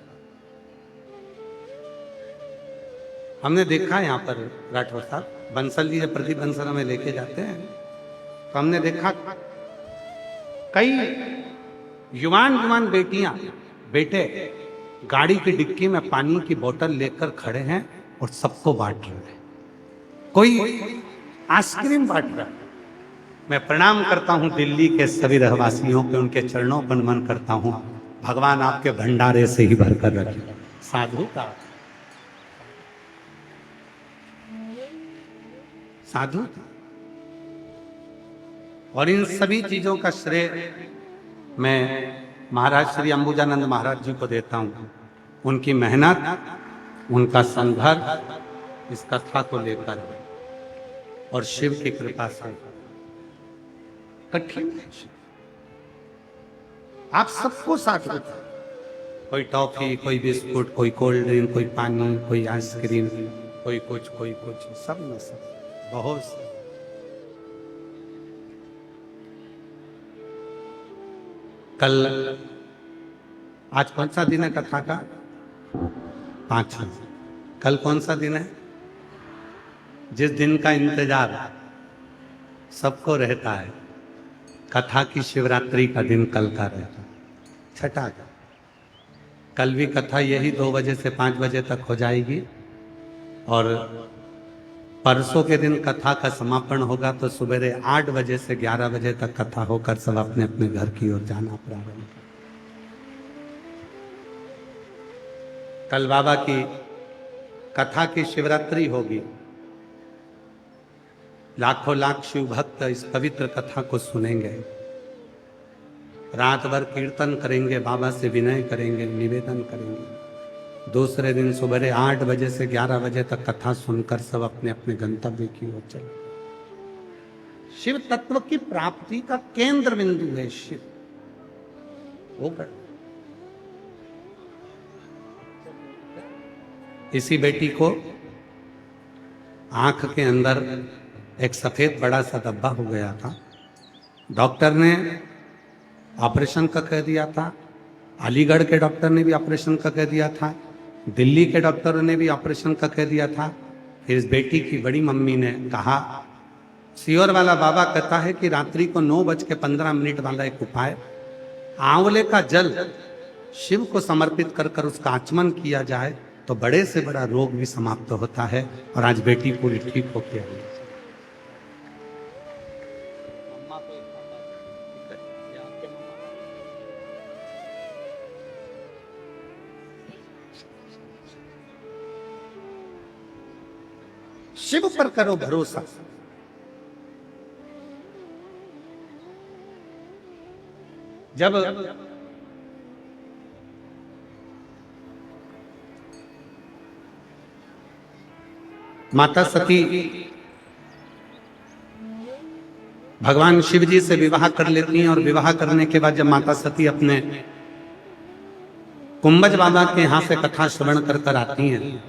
हमने देखा यहाँ पर राठौर साहब, बंसल जी जब प्रदीप बंसल हमें लेके जाते हैं तो हमने देखा कई युवान युवान बेटियां बेटे गाड़ी की डिक्की में पानी की बोतल लेकर खड़े हैं और सबको बांट रहे हैं, कोई आइसक्रीम बांट रहा है। मैं प्रणाम करता हूं दिल्ली के सभी रहवासियों के, उनके चरणों पर नमन करता हूं, भगवान आपके भंडारे से ही भरकर रखे। साधु का साधु, और इन सभी चीजों का श्रेय मैं महाराज श्री अंबुजानंद महाराज जी को देता हूं। उनकी मेहनत, उनका संघर्ष इस कथा को लेकर और शिव की कृपा से कठिन है। आप सबको साथ होता, कोई टॉफी, कोई बिस्कुट, कोई कोल्ड ड्रिंक, कोई पानी, कोई आइसक्रीम, कोई कुछ, सब में सब बहुत से। कल, आज कौन सा दिन है कथा का? 5। कल कौन सा दिन है? जिस दिन का इंतजार सबको रहता है, कथा की शिवरात्रि का दिन कल का रहता है, छठा का। कल भी कथा यही 2 बजे से 5 बजे तक हो जाएगी, और परसों के दिन कथा का समापन होगा तो सुबह 8 बजे से 11 बजे तक कथा होकर सब अपने अपने घर की ओर जाना प्रारंभ। कल बाबा की कथा की शिवरात्रि होगी, लाखों लाख शिव भक्त इस पवित्र कथा को सुनेंगे, रात भर कीर्तन करेंगे, बाबा से विनय करेंगे, निवेदन करेंगे। दूसरे दिन सुबह 8 बजे से 11 बजे तक कथा सुनकर सब अपने अपने गंतव्य की ओर चले। शिव तत्व की प्राप्ति का केंद्र बिंदु है शिव, वो कर। इसी बेटी को आंख के अंदर एक सफेद बड़ा सा धब्बा हो गया था, डॉक्टर ने ऑपरेशन का कह दिया था, अलीगढ़ के डॉक्टर ने भी ऑपरेशन का कह दिया था, दिल्ली के डॉक्टरों ने भी ऑपरेशन का कह दिया था। फिर इस बेटी की बड़ी मम्मी ने कहा, सियोर वाला बाबा कहता है कि रात्रि को 9:15 वाला एक उपाय, आंवले का जल शिव को समर्पित कर कर उसका आचमन किया जाए तो बड़े से बड़ा रोग भी समाप्त होता है। और आज बेटी पूरी ठीक हो गया है। शिव पर करो भरोसा। जब माता सती भगवान शिव जी से विवाह कर लेती हैं, और विवाह करने के बाद जब माता सती अपने कुंभज बाबा के यहां से कथा श्रवण कर कर आती हैं,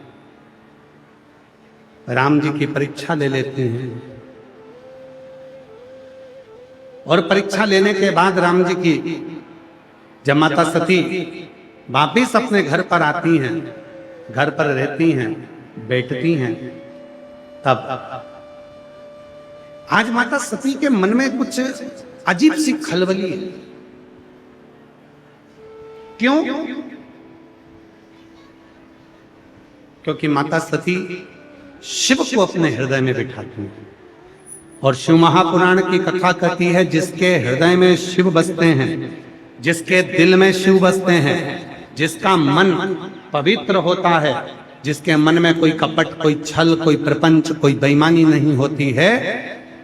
राम जी की परीक्षा ले लेते हैं, और परीक्षा लेने के बाद राम जी की जब माता सती वापिस अपने घर पर आती हैं, घर पर रहती हैं, बैठती हैं, तब आज माता सती के मन में कुछ अजीब सी खलबली है। क्यों? क्योंकि माता सती शिव को अपने हृदय में बिठाती है, और शिव महापुराण की कथा कहती है जिसके हृदय में शिव बसते हैं जिसके दिल में शिव बसते हैं, जिसका मन पवित्र होता है, जिसके मन में कोई कपट, कोई छल, कोई प्रपंच, कोई बेईमानी नहीं होती है,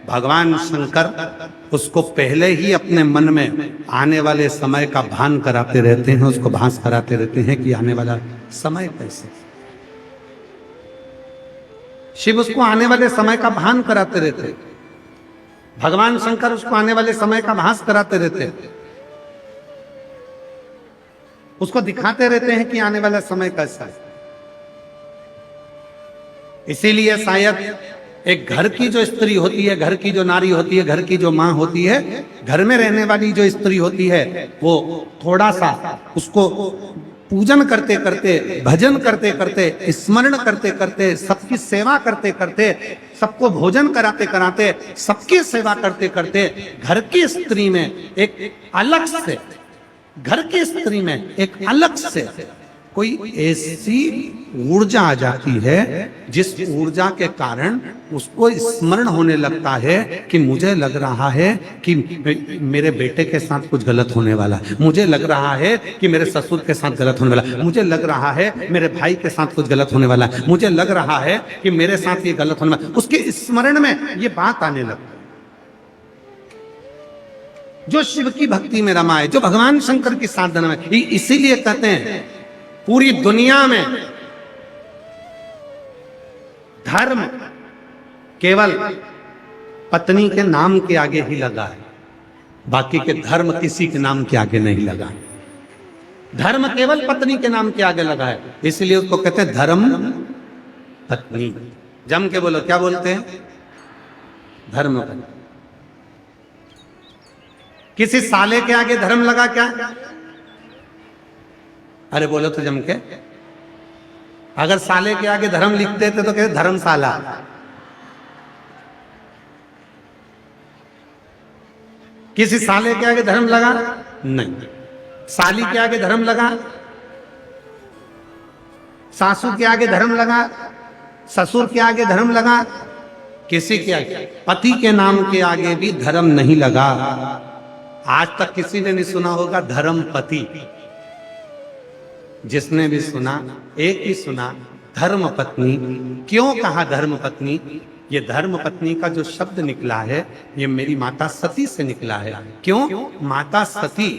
भगवान शंकर उसको पहले ही अपने मन में आने वाले समय का भान कराते रहते हैं, उसको भास कराते रहते हैं कि आने वाला समय कैसे। शिव उसको आने वाले समय का भान कराते रहते हैं, भगवान शंकर उसको आने वाले समय का भास कराते रहते हैं, उसको दिखाते रहते हैं कि आने वाला समय कैसा है। इसीलिए शायद एक घर की जो स्त्री होती है, घर की जो नारी होती है, घर की जो माँ होती है, घर में रहने वाली जो स्त्री होती है, वो थोड़ा सा उसको पूजन करते करते, भजन करते करते, स्मरण करते करते, सबकी सेवा करते करते, सबको भोजन कराते कराते, सबकी सेवा करते करते, घर की स्त्री में एक अलग से, घर की स्त्री में एक अलग से कोई ऐसी ऊर्जा आ जाती है जिस ऊर्जा के कारण उसको स्मरण होने लगता है कि मुझे लग रहा है कि मेरे बेटे के साथ कुछ गलत होने वाला, मुझे लग रहा है कि मेरे ससुर के साथ गलत होने वाला, मुझे लग रहा है मेरे भाई के साथ कुछ गलत होने वाला, मुझे लग रहा है कि मेरे साथ ये गलत होने वाला। उसके स्मरण में ये बात आने लगती है। जो शिव की भक्ति में रमा है, जो भगवान शंकर की साधना में, इसीलिए कहते हैं पूरी दुनिया में धर्म केवल पत्नी के नाम के आगे ही लगा है, बाकी के धर्म किसी के नाम के आगे नहीं लगा। धर्म केवल पत्नी के नाम के आगे लगा है, इसलिए उसको कहते हैं धर्म पत्नी। जम के बोलो, क्या बोलते हैं? धर्म पत्नी। किसी साले के आगे धर्म लगा क्या? अरे बोलो तो जम के। अगर साले के आगे धर्म लिखते थे तो कहते धर्मशाला। किसी साले के आगे धर्म लगा? नहीं। साली के आगे धर्म लगा? सासू के आगे धर्म लगा? ससुर के आगे धर्म लगा? किसी के आगे, पति के नाम के आगे भी धर्म नहीं लगा। आज तक किसी ने नहीं सुना होगा धर्म पति। जिसने भी सुना, एक ही सुना, धर्म पत्नी। क्यों कहा धर्म पत्नी? ये धर्म पत्नी का जो शब्द निकला है, ये मेरी माता सती से निकला है। क्यों? माता सती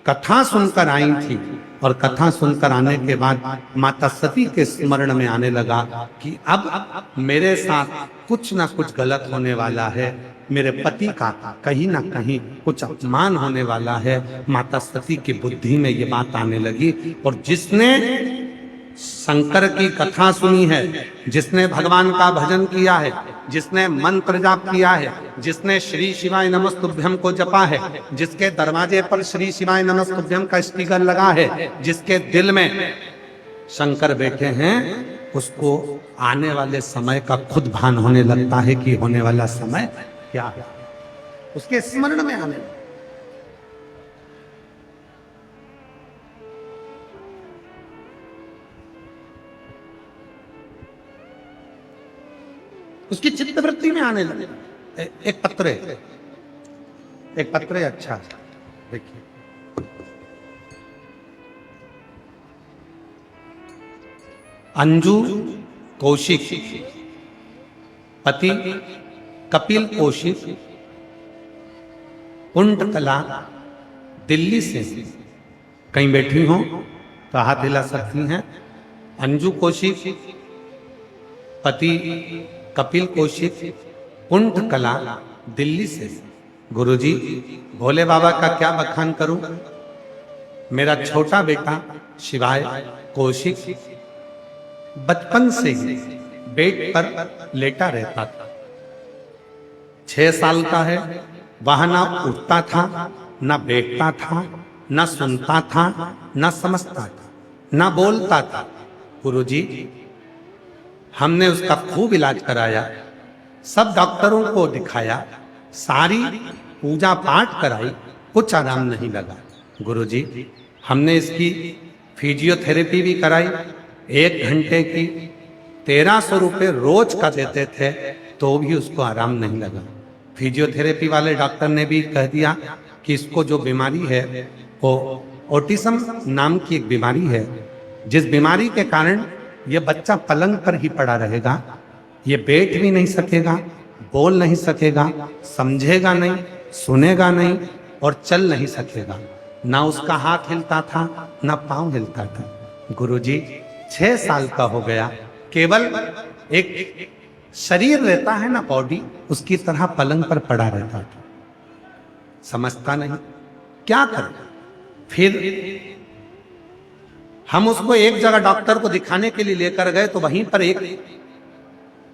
कथा सुनकर आई थी, और कथा सुनकर आने के बाद माता सती के स्मरण में आने लगा कि अब मेरे साथ कुछ ना कुछ गलत होने वाला है, मेरे पति का कहीं ना कहीं कुछ अपमान होने वाला है। माता सती की बुद्धि में ये बात आने लगी, और जिसने शंकर की कथा सुनी है, जिसने भगवान का भजन किया है, जिसने मंत्र जाप किया है, जिसने श्री शिवाय नमस्तुभ्यम को जपा है, जिसके दरवाजे पर श्री शिवाय नमस्तुभ्यम का स्टिकर लगा है, जिसके दिल में शंकर बैठे हैं, उसको आने वाले समय का खुद भान होने लगता है कि होने वाला समय क्या है, उसके स्मरण में आने लगता। उसकी चित्तवृत्ति में आने लगे। एक पत्र है, एक पत्र है, अच्छा देखिए। अंजू कौशिक, पति कपिल कौशिक, कुंडकला, दिल्ली से। कहीं बैठी हो तो हाथ हिला सकती हैं। अंजू कौशिक, पति कपिल कौशिक, कुंडकला, दिल्ली से। गुरुजी, भोले बाबा का क्या बखान करूं? मेरा छोटा बेटा शिवाय कौशिक बचपन से ही बेड पर लेटा रहता था। 6 साल का है, वह ना उठता था, ना बैठता था, ना सुनता था, ना समझता था, ना बोलता था। गुरुजी, हमने उसका खूब इलाज कराया, सब डॉक्टरों को दिखाया, सारी पूजा पाठ कराई, कुछ आराम नहीं लगा। गुरुजी, हमने इसकी फिजियोथेरेपी भी कराई, 1 घंटे की 1300 रुपये रोज का देते थे, तो भी उसको आराम नहीं लगा। फिजियोथेरेपी वाले डॉक्टर ने भी कह दिया कि इसको जो बीमारी है वो ऑटिज्म नाम की एक बीमारी है, जिस बीमारी के कारण ये बच्चा पलंग पर ही पड़ा रहेगा, ये बैठ भी नहीं सकेगा, बोल नहीं सकेगा, समझेगा नहीं, सुनेगा नहीं और चल नहीं सकेगा। ना उसका हाथ हिलता था, ना पांव हिलता था। गुरुजी 6 साल का हो गया, केवल एक शरीर रहता है ना, बॉडी, उसकी तरह पलंग पर पड़ा रहता था। समझता नहीं, क्या करें? फिर हम उसको एक जगह डॉक्टर को दिखाने के लिए लेकर गए, तो वहीं पर एक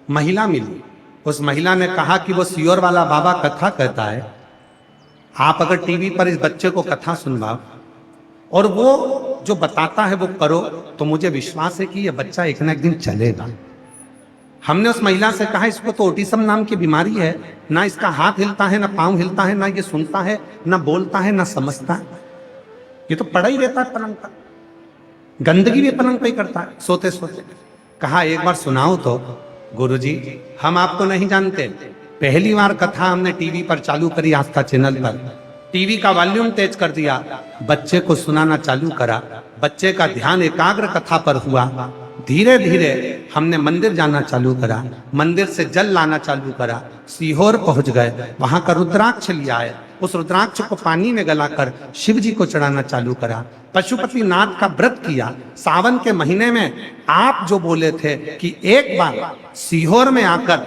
महिला मिली। उस महिला ने कहा कि वो सियोर वाला बाबा कथा कहता है, आप अगर टीवी पर इस बच्चे को कथा सुनवाओ और वो जो बताता है वो करो, तो मुझे विश्वास है कि ये बच्चा एक ना एक दिन चलेगा। हमने उस महिला से कहा, इसको तो ऑटिज्म नाम की बीमारी है, ना इसका हाथ हिलता है, ना पांव हिलता है, ना ये सुनता है, ना बोलता है, ना समझता है, ये तो पड़ा ही रहता है पलंग पर, गंदगी भी पलंग पर ही करता है सोते सोते। कहा एक बार सुनाओ तो। गुरुजी हम आपको नहीं जानते, पहली बार कथा हमने टीवी पर चालू करी, आस्था चैनल पर, टीवी का वॉल्यूम तेज कर दिया, बच्चे को सुनाना चालू करा, बच्चे का ध्यान एकाग्र कथा पर हुआ। धीरे धीरे हमने मंदिर जाना चालू करा, मंदिर से जल लाना चालू करा, सीहोर पहुंच गए, वहां का रुद्राक्ष लिया है, उस रुद्राक्ष को पानी में गलाकर शिव जी को चढ़ाना चालू करा। पशुपति नाथ का व्रत किया। सावन के महीने में आप जो बोले थे कि एक बार सीहोर में आकर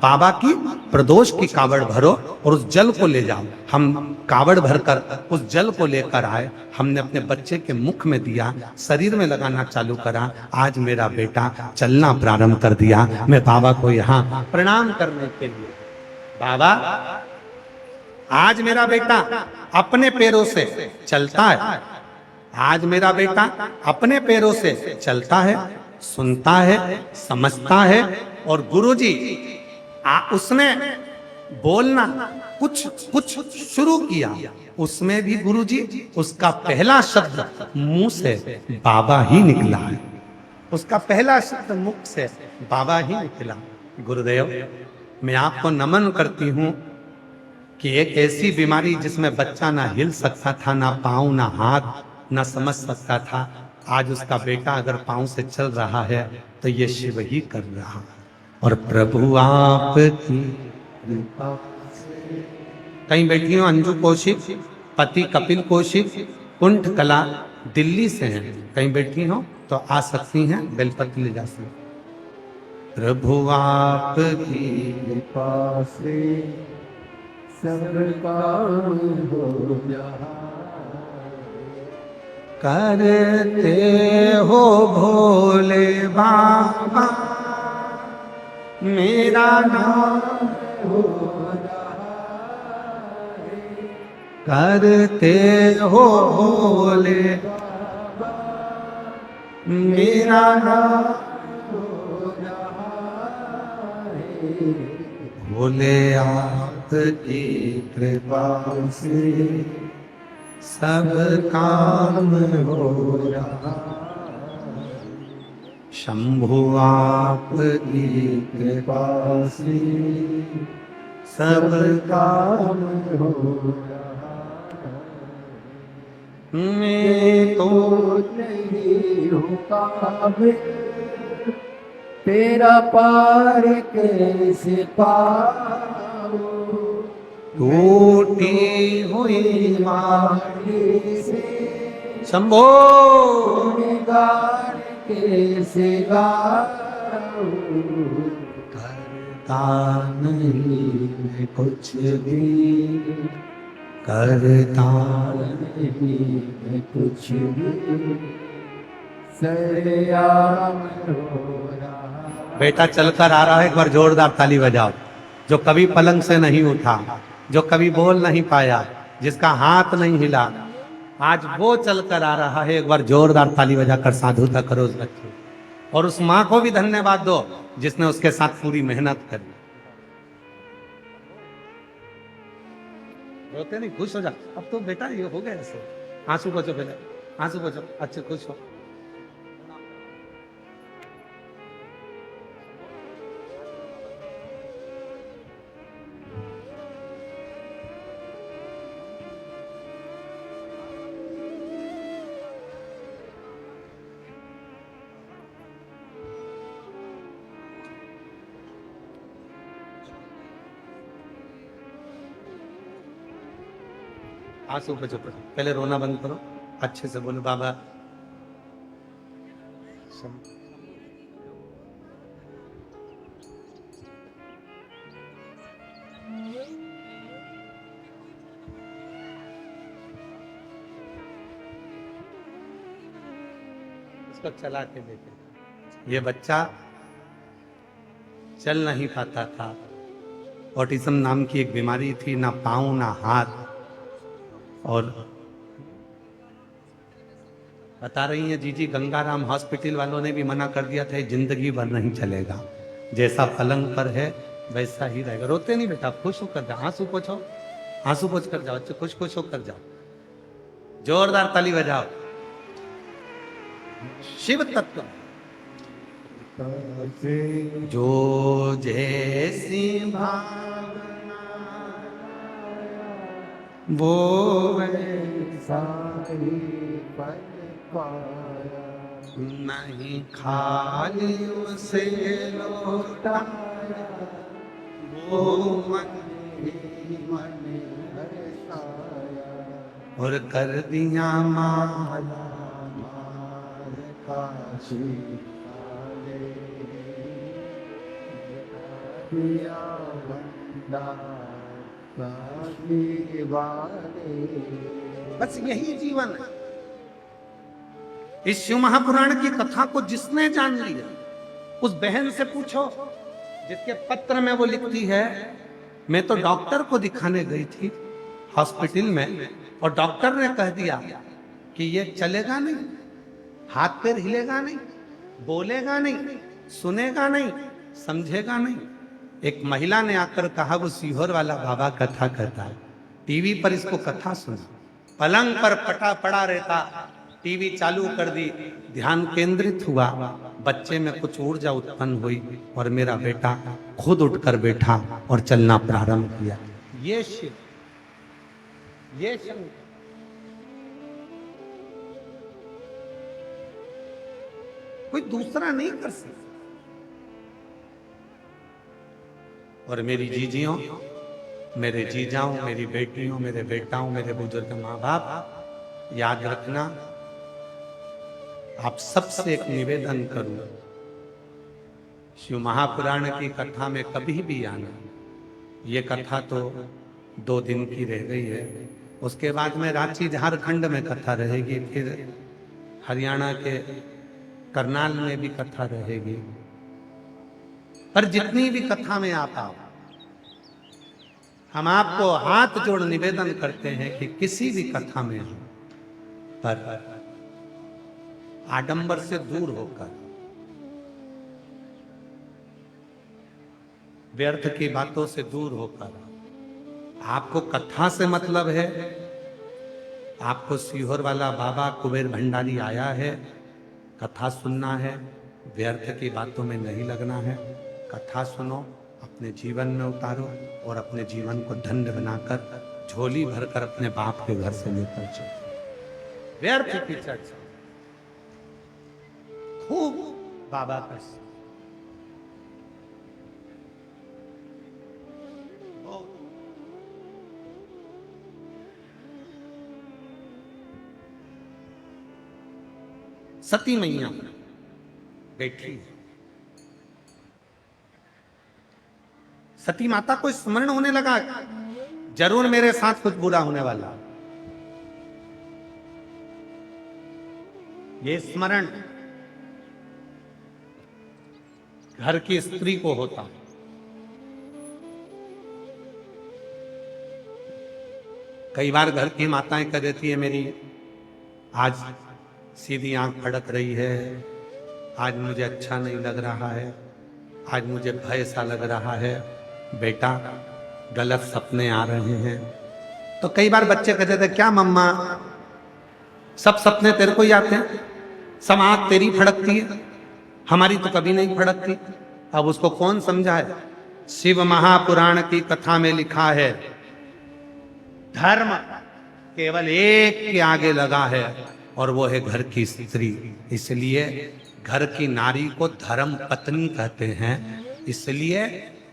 बाबा की प्रदोष की कावड़ भरो और उस जल को ले जाओ, हम कावड़ भरकर उस जल को लेकर आए, हमने अपने बच्चे के मुख में दिया, शरीर में लगाना चालू करा। आज मेरा बेटा चलना प्रारंभ कर दिया। मैं बाबा को यहाँ प्रणाम करने के लिए, बाबा आज मेरा बेटा अपने पैरों से चलता है, आज मेरा बेटा अपने पैरों से चलता है, सुनता है, समझता है। और गुरुजी उसने बोलना कुछ कुछ शुरू किया, उसमें भी गुरुजी उसका पहला शब्द मुंह से बाबा ही निकला है, उसका पहला शब्द मुख से बाबा ही निकला। गुरुदेव मैं आपको नमन करती हूँ कि एक ऐसी बीमारी जिसमें बच्चा ना हिल सकता था, ना पाँव, ना हाथ, ना समझ सकता था, आज उसका बेटा अगर पाँव से चल रहा है तो ये शिव ही कर रहा है। और प्रभु आपकी कृपा से। कहीं बैठी हो अंजू कौशिक, पति कपिल कौशिक, कुंठ कला दिल्ली से हैं, कहीं बैठी हो तो आ सकती हैं, बेलपत्र ले जा सकती। प्रभु आपकी कृपा से सब काम हो जाए, करते हो भोले बाबा मेरा नाम हो रहा है, करते हो भोले मेरा नाम हो रहा है। भोले आपकी कृपा से सब काम हो रहा। शंभु आपकी कृपा से सब काम हो रहा मैं तो नहीं हो काबिल, तेरा पार कैसे पाऊं, टूटी हुई माटी से शंभो गान कैसे गाऊं, करता नहीं मैं कुछ भी, करता नहीं मैं कुछ भी, सरेआम हो रहा। बेटा चलकर आ रहा है, एक बार जोरदार ताली बजाओ। जो कभी पलंग से नहीं उठा, जो कभी बोल नहीं पाया, जिसका हाथ नहीं हिला, आज वो चलकर आ रहा है। एक बार जोरदार ताली बजाकर साधुता करो उस बच्चे, और उस माँ को भी धन्यवाद दो जिसने उसके साथ पूरी मेहनत करी। रोते नहीं, खुश हो जा। अब तो बेटा ये हो गया ऐसे। आंसू पोछो पहले, आंसू पोछो, अच्छे खुश हो। आंसू पे चुप रहो, पहले रोना बंद करो, अच्छे से बोलो बाबा इसको चला के देखे। ये बच्चा चल नहीं पाता था, ऑटिज्म नाम की एक बीमारी थी, ना पाँव ना हाथ, और बता रही हैं जीजी गंगाराम हॉस्पिटल वालों ने भी मना कर दिया था जिंदगी भर नहीं चलेगा, जैसा पलंग पर है वैसा ही रहेगा। रोते नहीं बेटा, खुश होकर जाओ, आंसू पोछो, आंसू पोछ कर जाओ, अच्छे खुश खुश होकर जाओ, जोरदार ताली बजाओ। शिव तत्व जो जैसी भावना वो सारी पल पाया, नहीं खाली उसे लौटाया, वो मन ही मन हर्षाया, और कर दिया माला काशी आले, दिया भंडार काशी वाले। बस यही जीवन है। इस शिव महापुराण की कथा को जिसने जान लिया, उस बहन से पूछो जिसके पत्र में वो लिखती है, मैं तो डॉक्टर को दिखाने गई थी हॉस्पिटल में, और डॉक्टर ने कह दिया कि ये चलेगा नहीं, हाथ पैर हिलेगा नहीं, बोलेगा नहीं, सुनेगा नहीं, समझेगा नहीं। एक महिला ने आकर कहा वो सीहोर वाला बाबा कथा कहता है, टीवी पर इसको कथा सुना, पलंग पर पटा पड़ा रहता, टीवी चालू कर दी, ध्यान केंद्रित हुआ, बच्चे में कुछ ऊर्जा उत्पन्न हुई और मेरा बेटा खुद उठकर बैठा और चलना प्रारंभ किया। ये शिव, ये शिव। कोई दूसरा नहीं कर सकता। और मेरी जीजियों, मेरे जीजाओं, मेरी बेटियों, मेरे बेटाओं, मेरे बुजुर्ग माँ बाप, याद रखना, आप सबसे एक निवेदन करूं, शिव महापुराण की कथा में कभी भी आना। ये कथा तो 2 दिन की रह गई है, उसके बाद में रांची झारखंड में कथा रहेगी, फिर हरियाणा के करनाल में भी कथा रहेगी। पर जितनी भी कथा में आप आओ, हम आपको हाथ जोड़ निवेदन करते हैं कि किसी भी कथा में हो पर आडंबर से दूर होकर, व्यर्थ की बातों से दूर होकर, आपको कथा से मतलब है, आपको सीहोर वाला बाबा कुबेर भंडारी आया है, कथा सुनना है, व्यर्थ की बातों में नहीं लगना है। कथा सुनो, अपने जीवन में उतारो और अपने जीवन को धन्य बनाकर झोली भरकर अपने बाप के घर से लेकर चलो। व्यर्थ की चर्चा, खूब बाबा का सती मैया बैठी, सती माता को स्मरण होने लगा, जरूर मेरे साथ कुछ बुरा होने वाला। ये स्मरण घर की स्त्री को होता। कई बार घर की माताएं कह देती है, मेरी आज सीधी आंख फड़क रही है, आज मुझे अच्छा नहीं लग रहा है, आज मुझे भय सा लग रहा है, बेटा गलत सपने आ रहे हैं। तो कई बार बच्चे कहते थे, क्या मम्मा सब सपने तेरे को ही आते हैं, सब आंख तेरी फड़कती है, हमारी तो कभी नहीं फड़कती। अब उसको कौन समझाए? शिव महापुराण की कथा में लिखा है, धर्म केवल एक के आगे लगा है और वो है घर की स्त्री। इसलिए घर की नारी को धर्म पत्नी कहते हैं। इसलिए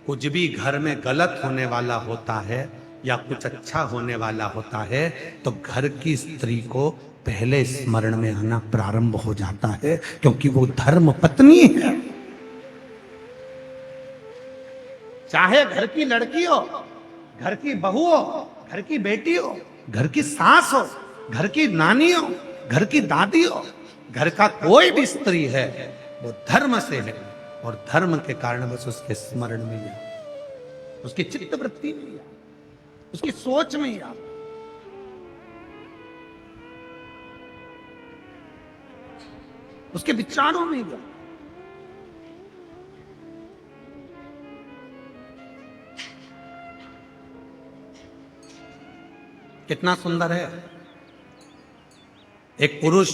कुछ भी घर में गलत होने वाला होता है, या कुछ अच्छा होने वाला होता है तो घर की स्त्री को पहले स्मरण में आना प्रारंभ हो जाता है, क्योंकि वो धर्म पत्नी है। चाहे घर की लड़की हो, घर की बहू हो, घर की बेटी हो, घर की सास हो, घर की नानी हो, घर की दादी हो, घर का कोई भी स्त्री है, वो धर्म से है और धर्म के कारण बस उसके स्मरण में ही, उसकी चित्त वृत्ति में ही, उसकी सोच में ही आ, उसके विचारों में ही। कितना सुंदर है। एक पुरुष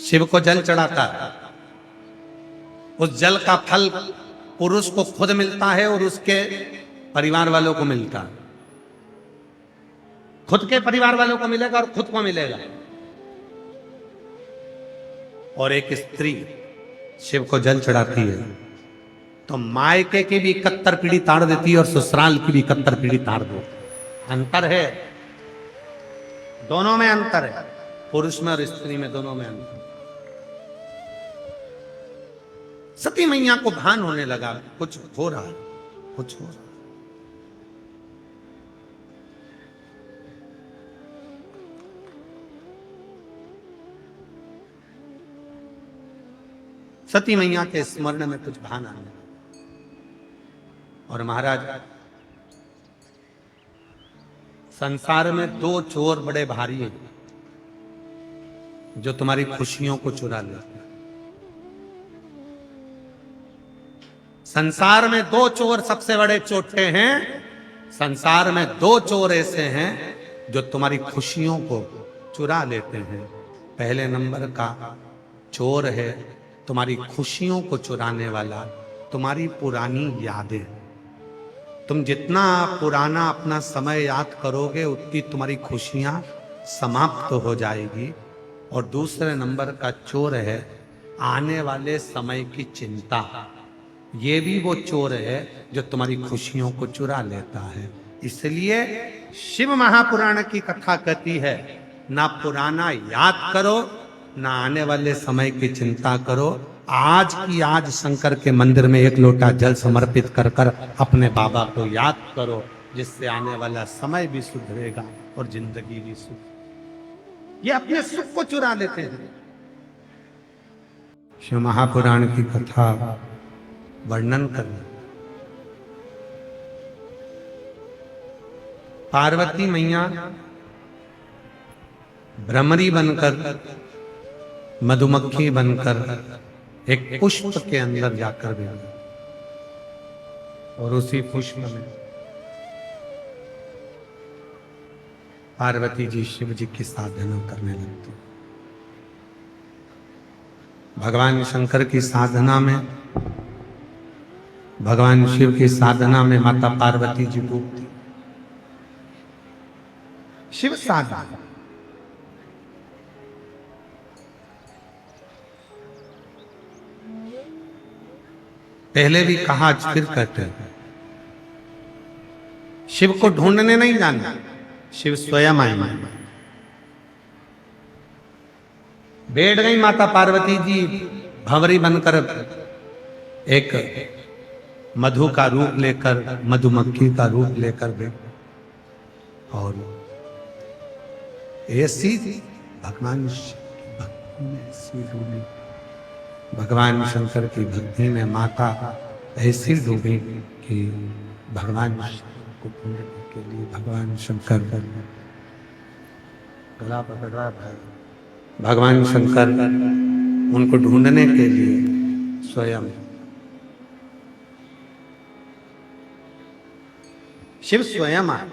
शिव को जल चढ़ाता है, उस जल का फल पुरुष को खुद मिलता है और उसके परिवार वालों को मिलता है। खुद के परिवार वालों को मिलेगा और खुद को मिलेगा। और एक स्त्री शिव को जल चढ़ाती है तो मायके की भी 71 पीढ़ी ताड़ देती है और ससुराल की भी 71 पीढ़ी ताड़ देती है। अंतर है, दोनों में अंतर है, पुरुष में और स्त्री में, दोनों में अंतर। सती मैया को भान होने लगा कुछ हो रहा है, कुछ हो रहा है। सती मैया के स्मरण में कुछ भान आने लगा। और महाराज, संसार में दो चोर बड़े भारी हैं जो तुम्हारी खुशियों को चुरा लेते हैं। संसार में दो चोर सबसे बड़े चोटे हैं। संसार में दो चोर ऐसे हैं जो तुम्हारी खुशियों को चुरा लेते हैं। पहले नंबर का चोर है तुम्हारी खुशियों को चुराने वाला तुम्हारी पुरानी यादें। तुम जितना पुराना अपना समय याद करोगे उतनी तुम्हारी खुशियां समाप्त हो जाएगी। और दूसरे नंबर का चोर है आने वाले समय की चिंता। ये भी वो चोर है जो तुम्हारी खुशियों को चुरा लेता है। इसलिए शिव महापुराण की कथा कहती है, ना पुराना याद करो, ना आने वाले समय की चिंता करो। आज की आज शंकर के मंदिर में एक लोटा जल समर्पित कर कर अपने बाबा को याद करो, जिससे आने वाला समय भी सुधरेगा और जिंदगी भी सुधरेगी। ये अपने सुख को चुरा लेते हैं। शिव महापुराण की कथा वर्णन करना। पार्वती मैया भ्रमरी बनकर, मधुमक्खी बनकर एक पुष्प के अंदर जाकर बैठी और उसी पुष्प में पार्वती जी शिव जी की साधना करने लगती। भगवान शंकर की साधना में, भगवान शिव की साधना में माता पार्वती जी डूबती। शिव साधना पहले भी कहा, आज फिर कहते हैं, शिव को ढूंढने नहीं जाना, शिव स्वयं आए। बैठ गई माता पार्वती जी भंवरी बनकर, एक मधु का रूप लेकर, मधुमक्खी का रूप लेकर बैठ। और ऐसी भगवान भक्ति में ऐसी डूबी, भगवान शंकर की भक्ति में माता ऐसी डूबी कि भगवान को ढूंढने के लिए भगवान शंकर गला पकड़ रहा था। भगवान शंकर उनको ढूंढने के लिए स्वयं शिव स्वयं आए।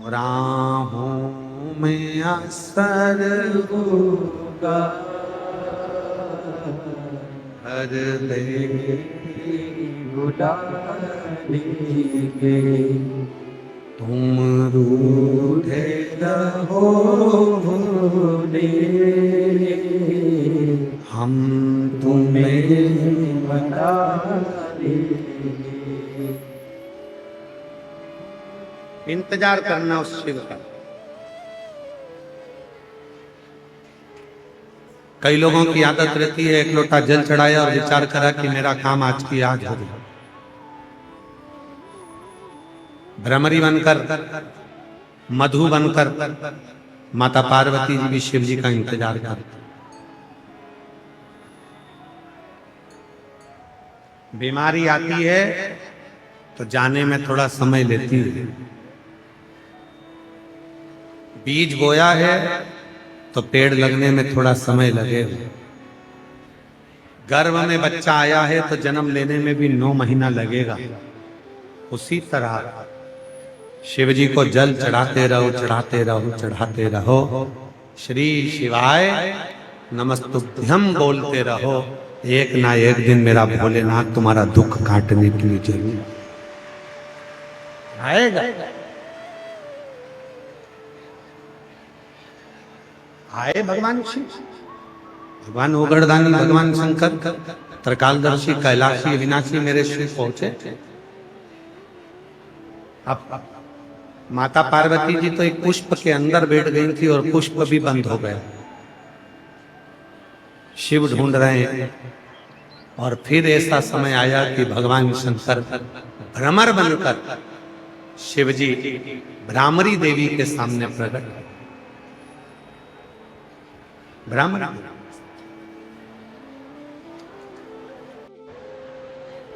राहों में असर होगा हर ले उड़ाने तुम रूठे रहो भूले हम तुम्हें मना इंतजार करना उस शिव का। कई लोगों की आदत रहती है, एक लोटा जल चढ़ाया और विचार करा कि मेरा काम आज की आज हो गया। भ्रमरी बनकर, मधु बनकर माता पार्वती जी भी शिव जी का इंतजार करती। बीमारी आती है तो जाने में थोड़ा समय लेती है। बीज बोया है तो पेड़ लगने में थोड़ा समय लगेगा। गर्भ में बच्चा आया है तो जन्म लेने में भी 9 महीना लगेगा। उसी तरह शिव जी को जल चढ़ाते रहो, चढ़ाते रहो, चढ़ाते रहो। श्री शिवाय नमस्तुभ्यम बोलते रहो। एक ना एक दिन मेरा भोलेनाथ तुम्हारा दुख काटने के लिए जरूर आएगा। आए भगवान शिव, भगवान ओगढ़दानी, भगवान शंकर, त्रिकालदर्शी, कैलाशी, अविनाशी मेरे शिव पहुंचे। अब माता पार्वती जी तो एक पुष्प के अंदर बैठ गई थी और पुष्प भी बंद हो गया। शिव ढूंढ रहे हैं और फिर ऐसा समय आया कि भगवान शंकर भ्रमर बनकर शिव जी भ्रामरी देवी के सामने प्रकट। भ्रामरी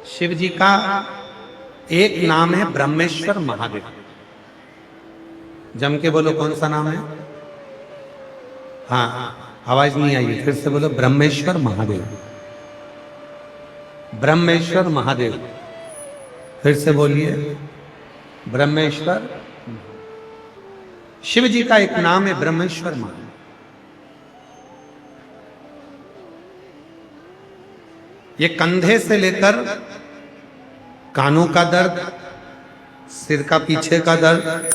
शिव जी का एक नाम है ब्रह्मेश्वर महादेव। जम के बोलो कौन सा नाम है? हाँ, आवाज नहीं आई, फिर से बोलो ब्रह्मेश्वर महादेव। ब्रह्मेश्वर महादेव, फिर से बोलिए ब्रह्मेश्वर। शिव जी का एक नाम है ब्रह्मेश्वर महादेव। ये कंधे से लेकर कानों का दर्द, सिर का पीछे का दर्द,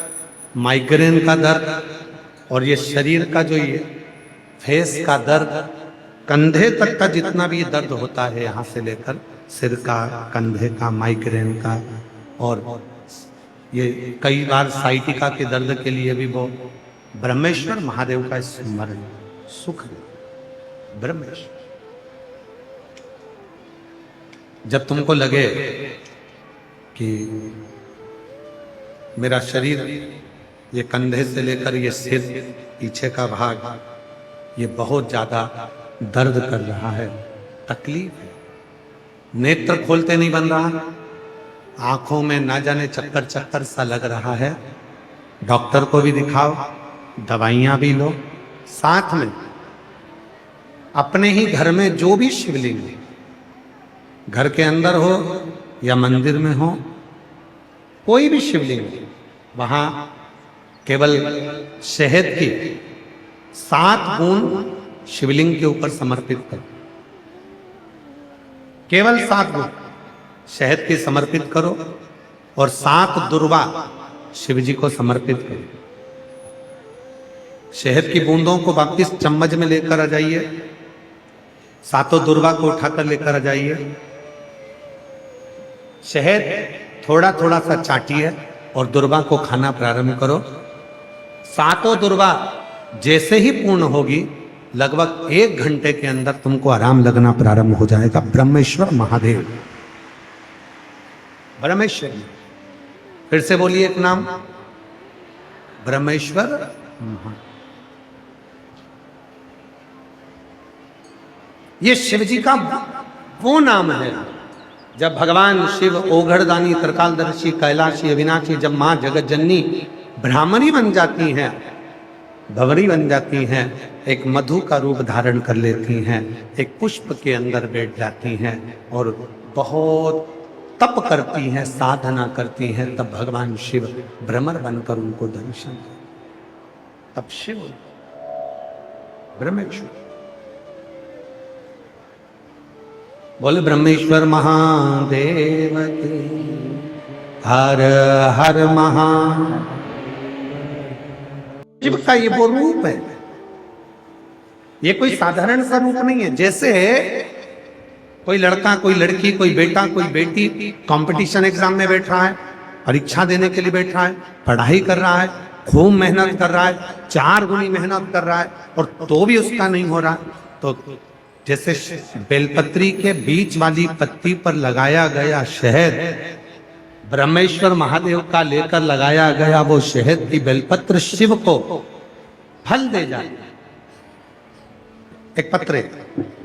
माइग्रेन का दर्द और ये शरीर का जो ये फेस का दर्द, कंधे तक का जितना भी दर्द होता है, यहाँ से लेकर सिर का, कंधे का, माइग्रेन का, और ये कई बार साइटिका के दर्द के लिए भी वो ब्रह्मेश्वर महादेव का स्मरण सुख। ब्रह्मेश्वर, जब तुमको लगे कि मेरा शरीर, ये कंधे से लेकर ये सिर, पीछे का भाग, ये बहुत ज्यादा दर्द कर रहा है, तकलीफ है, नेत्र खोलते नहीं बन रहा, आंखों में ना जाने चक्कर चक्कर सा लग रहा है, डॉक्टर को भी दिखाओ, दवाइयां भी लो, साथ में अपने ही घर में जो भी शिवलिंग, घर के अंदर हो या मंदिर में हो, कोई भी शिवलिंग, वहां केवल शहद की 7 बूंद शिवलिंग के ऊपर समर्पित करो। केवल 7 बूंद शहद की समर्पित करो और 7 दुर्वा शिव जी को समर्पित करो। शहद की बूंदों को वापिस चम्मच में लेकर आ जाइए, 7 दुर्वा को उठाकर लेकर आ जाइए। शहद थोड़ा थोड़ा सा चाटिए और दुर्वा को खाना प्रारंभ करो। 7 दुर्वा जैसे ही पूर्ण होगी, लगभग 1 घंटे के अंदर तुमको आराम लगना प्रारंभ हो जाएगा। ब्रह्मेश्वर महादेव, ब्रह्मेश्वर। फिर से बोलिए एक नाम, ब्रह्मेश्वर महादेव। ये शिव जी का वो नाम है। जब भगवान शिव ओघड़दानी, त्रिकालदर्शी, कैलाशी, अविनाशी, जब मां जगत जननी ब्राह्मणी बन जाती हैं, भंवरी बन जाती हैं, एक मधु का रूप धारण कर लेती हैं, एक पुष्प के अंदर बैठ जाती हैं और बहुत तप करती हैं, साधना करती हैं, तब भगवान शिव भ्रमर बनकर उनको दर्शन देते। तब शिव ब्रह्मेश्वर। बोले ब्रह्मेश्वर महादेव की हर हर महादेव। शिव का ये वो रूप है, ये कोई साधारण सा रूप नहीं है। जैसे कोई लड़का, कोई लड़की, कोई बेटा, कोई बेटी कंपटीशन एग्जाम में बैठ रहा है, परीक्षा देने के लिए बैठ रहा है, पढ़ाई कर रहा है, खूब मेहनत कर रहा है, 4 गुनी मेहनत कर रहा है, और तो भी उसका नहीं हो रहा। तो जैसे बेलपत्री के बीच वाली पत्ती पर लगाया गया शहद, ब्रह्मेश्वर महादेव का लेकर लगाया गया वो शहद की बेलपत्र शिव को फल दे जाए। एक पत्र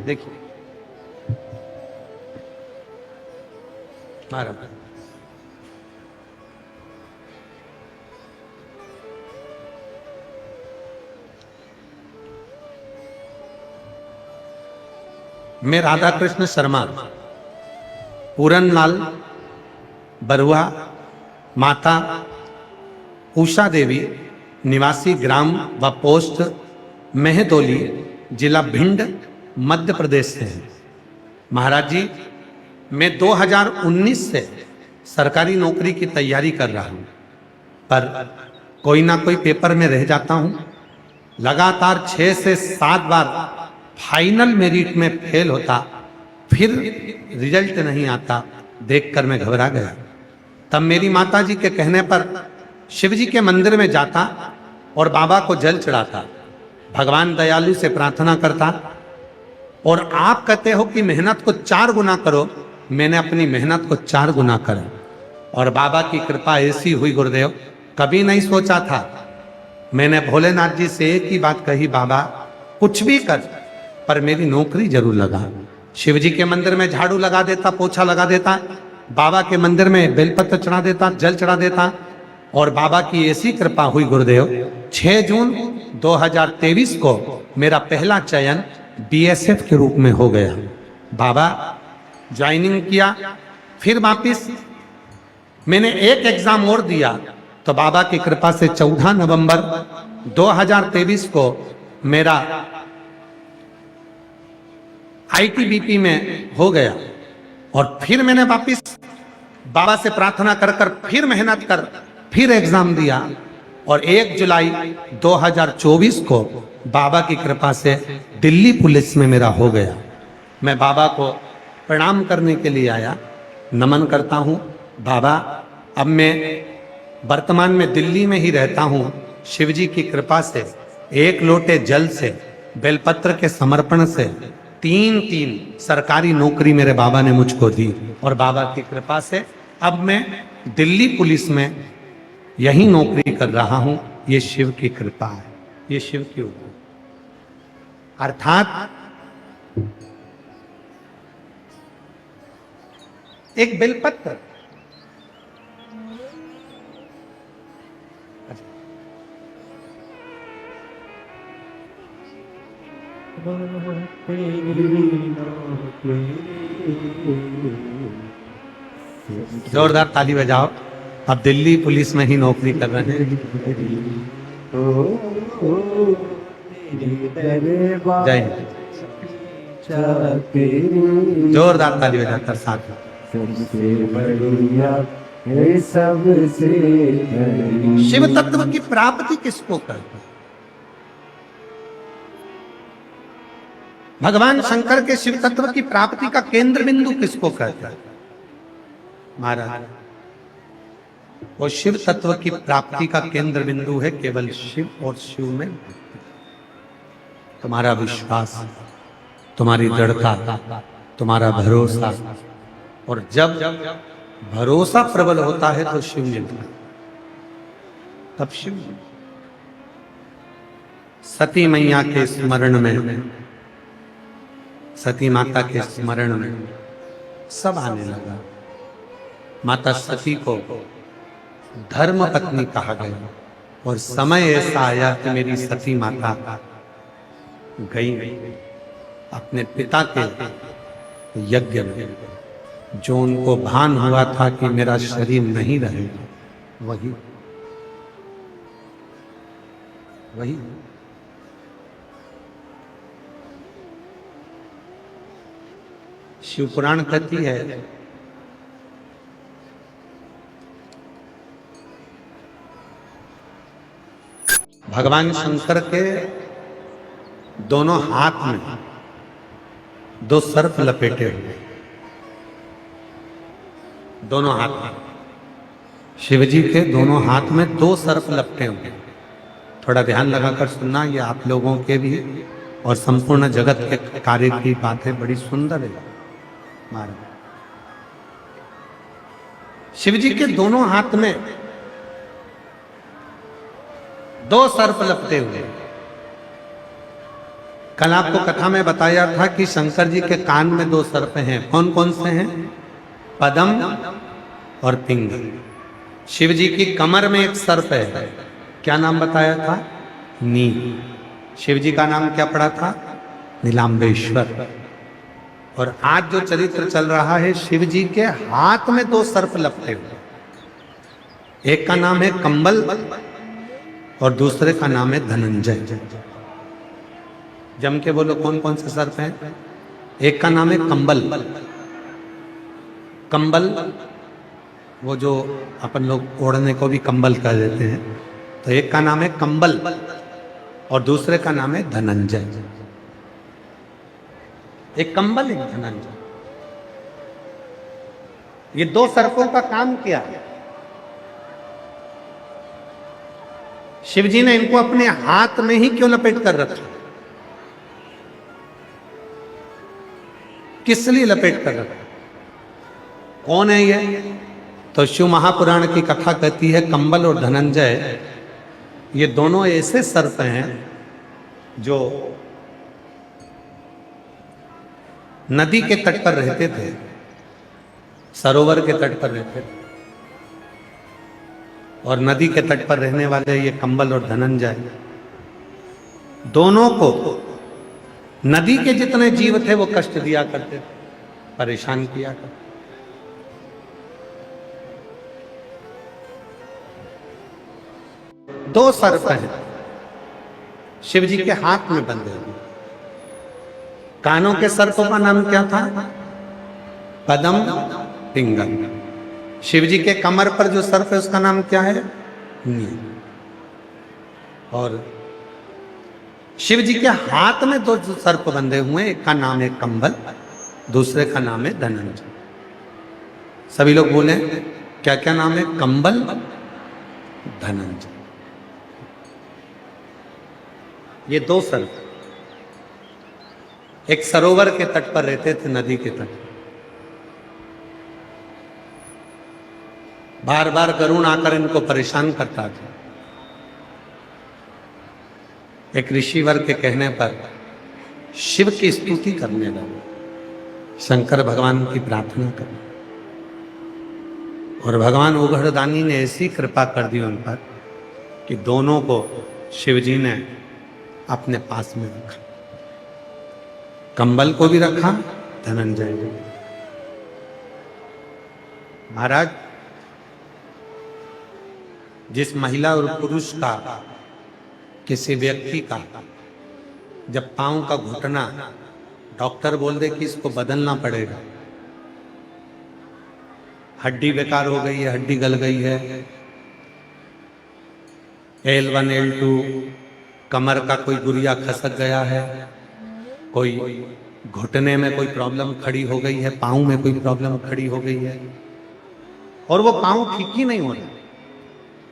देखिए महाराज, मैं राधा कृष्ण शर्मा, पूरनलाल बरुआ, माता उषा देवी, निवासी ग्राम व पोस्ट मेहदोली, जिला भिंड, मध्य प्रदेश से हैं। महाराज जी, मैं 2019 से सरकारी नौकरी की तैयारी कर रहा हूं, पर कोई ना कोई पेपर में रह जाता हूं। लगातार 6 से 7 बार फाइनल मेरिट में फेल होता, फिर रिजल्ट नहीं आता, देखकर मैं घबरा गया। तब मेरी माता जी के कहने पर शिव जी के मंदिर में जाता और बाबा को जल चढ़ाता, भगवान दयालु से प्रार्थना करता, और आप कहते हो कि मेहनत को 4 गुना करो, मैंने अपनी मेहनत को 4 गुना करा, और बाबा की कृपा ऐसी हुई गुरुदेव, कभी नहीं सोचा था। मैंने भोलेनाथ जी से एक ही बात कही, बाबा कुछ भी कर, पर मेरी नौकरी जरूर लगा। शिव जी के मंदिर में झाड़ू लगा देता, पोछा लगा देता, बाबा के मंदिर में बेलपत्र चढ़ा देता, जल चढ़ा देता, और बाबा की ऐसी कृपा हुई गुरुदेव, 6 जून 2023 को मेरा पहला चयन बीएसएफ के रूप में हो गया। बाबा ज्वाइनिंग किया, फिर वापिस मैंने एक एग्जाम और दिया, तो बाबा की कृपा से 14 नवंबर 2023 को मेरा आईटीबीपी में हो गया, और फिर मैंने वापिस बाबा से प्रार्थना कर कर फिर मेहनत कर फिर एग्जाम दिया, और 1 जुलाई 2024 को बाबा की कृपा से दिल्ली पुलिस में मेरा हो गया। मैं बाबा को प्रणाम करने के लिए आया, नमन करता हूँ। बाबा, अब मैं वर्तमान में दिल्ली में ही रहता हूँ। शिव जी की कृपा से 1 लोटे जल से, बेलपत्र के समर्पण से 3 सरकारी नौकरी मेरे बाबा ने मुझको दी, और बाबा की कृपा से अब मैं दिल्ली पुलिस में यही नौकरी कर रहा हूं। ये शिव की कृपा है, ये शिव की उपकार। अर्थात एक बेलपत्र, जोरदार ताली बजाओ। अब दिल्ली पुलिस में ही नौकरी कर रहे हैं। जय हिंद। जोरदार ताली बजाकर साथ शिव तत्व की प्राप्ति किसको करते? भगवान शंकर के शिव तत्व की प्राप्ति का केंद्र बिंदु किसको कहता है? महाराज, वो शिव तत्व की प्राप्ति का केंद्र बिंदु है केवल शिव और शिव में। तुम्हारा विश्वास, तुम्हारी दृढ़ता, तुम्हारा भरोसा, और जब भरोसा प्रबल होता है तो शिव मिलता है, तब शिव। सती मैया के स्मरण में, सती माता के स्मरण में सब आने लगा। माता सती को धर्म पत्नी कहा गया, और समय ऐसा आया कि मेरी सती माता गई अपने पिता के यज्ञ में। जो उनको भान हुआ था कि मेरा शरीर नहीं रहेगा, वही शिव पुराण कहती है, भगवान शंकर के दोनों हाथ में 2 सर्प लपेटे हुए, दोनों हाथ में शिव जी के दोनों हाथ में 2 सर्प लपटे हुए। थोड़ा ध्यान लगाकर सुनना, ये आप लोगों के भी और संपूर्ण जगत के कार्य की बातें बड़ी सुंदर है महाराज। शिव जी के दोनों हाथ में 2 सर्प लपटे हुए। कल आपको कथा में बताया था कि शंकर जी के कान में 2 सर्प हैं। कौन कौन से हैं? पद्म और पिंगल। शिव जी की कमर में एक सर्प है, क्या नाम बताया था? नील। शिव जी का नाम क्या पड़ा था? नीलांबेश्वर। और आज जो चरित्र चल रहा है, शिव जी के हाथ में 2 सर्प लपटे हुए। एक का नाम है कंबल और दूसरे का नाम है धनंजय। जम के बोलो कौन कौन से सर्प हैं? एक का नाम है कंबल। कंबल वो जो अपन लोग ओढ़ने को भी कंबल कह देते हैं, तो एक का नाम है कंबल और दूसरे का नाम है धनंजय। एक कंबल, एक धनंजय। ये 2 सर्पों का काम क्या है? शिव जी ने इनको अपने हाथ में ही क्यों लपेट कर रखा? किस लिए लपेट कर रखा? कौन है ये? तो शिव महापुराण की कथा कहती है कंबल और धनंजय ये दोनों ऐसे सर्प हैं जो नदी के तट पर रहते थे, सरोवर के तट पर रहते थे। और नदी के तट पर रहने वाले ये कंबल और धनंजय दोनों को नदी के जितने जीव थे वो कष्ट दिया करते थे, परेशान किया करते। दो सर्प हैं शिव जी के हाथ में बंधे हुए। कानों के सर्पों का नाम क्या था? पद्म, पिंगल। शिव जी के कमर पर जो सर्प है उसका नाम क्या है? नील। और शिव जी के हाथ में 2 सर्प बंधे हुए, एक का नाम है कंबल, दूसरे का नाम है धनंजय। सभी लोग बोले क्या क्या नाम है? कंबल, धनंजय। ये 2 सर्प एक सरोवर के तट पर रहते थे, नदी के तट। बार बार गरुण आकर इनको परेशान करता था। एक ऋषिवर के कहने पर शिव की स्तुति करने लगे, शंकर भगवान की प्रार्थना करने, और भगवान उघड़दानी ने ऐसी कृपा कर दी उन पर कि दोनों को शिव जी ने अपने पास में रखा। कंबल को भी रखा, धनंजय को। महाराज, जिस महिला और पुरुष का, किसी व्यक्ति का जब पांव का घुटना डॉक्टर बोल दे कि इसको बदलना पड़ेगा, हड्डी बेकार हो गई है, हड्डी गल गई है, L1 L2 कमर का कोई गुरिया खसक गया है, कोई घुटने में कोई प्रॉब्लम खड़ी हो गई है, पांव में कोई प्रॉब्लम खड़ी हो गई है और वो पांव ठीक ही नहीं हो रहा,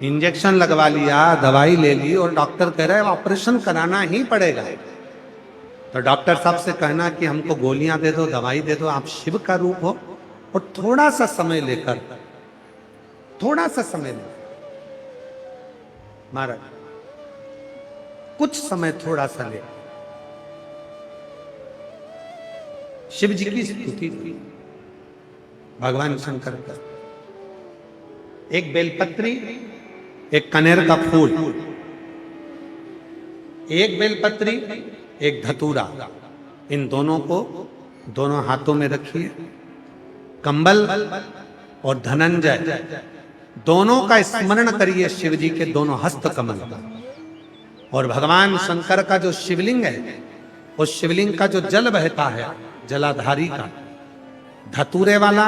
इंजेक्शन लगवा लिया, दवाई ले ली और डॉक्टर कह रहा है ऑपरेशन कराना ही पड़ेगा, तो डॉक्टर साहब से कहना कि हमको गोलियां दे दो, दवाई दे दो, आप शिव का रूप हो और थोड़ा सा समय लेकर, महाराज कुछ समय थोड़ा सा ले शिव जी की स्तुति थी। भगवान शंकर का एक बेलपत्री, एक कनेर का फूल, एक बेलपत्री, एक धतूरा, इन दोनों को दोनों हाथों में रखिए। कंबल और धनंजय दोनों का स्मरण करिए, शिव जी के दोनों हस्त कमल का। और भगवान शंकर का जो शिवलिंग है, उस शिवलिंग का जो जल बहता है, जलाधारी का, धतूरे वाला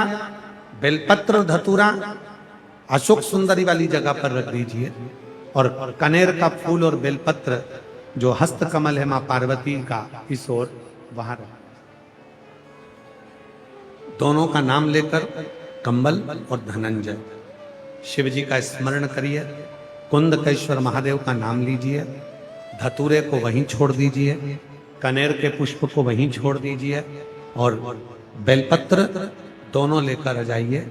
बेलपत्र धतूरा अशोक सुंदरी वाली जगह पर रख दीजिए, और कनेर का फूल और बेलपत्र जो हस्त कमल है मां पार्वती का, इस ओर वहां रख। दोनों का नाम लेकर कंबल और धनंजय। शिव जी का स्मरण करिए, कुंदकेश्वर महादेव का नाम लीजिए, धतूरे को वहीं छोड़ दीजिए, कनेर के पुष्प को वहीं छोड़ दीजिए और बेलपत्र दोनों लेकर आ जाइए।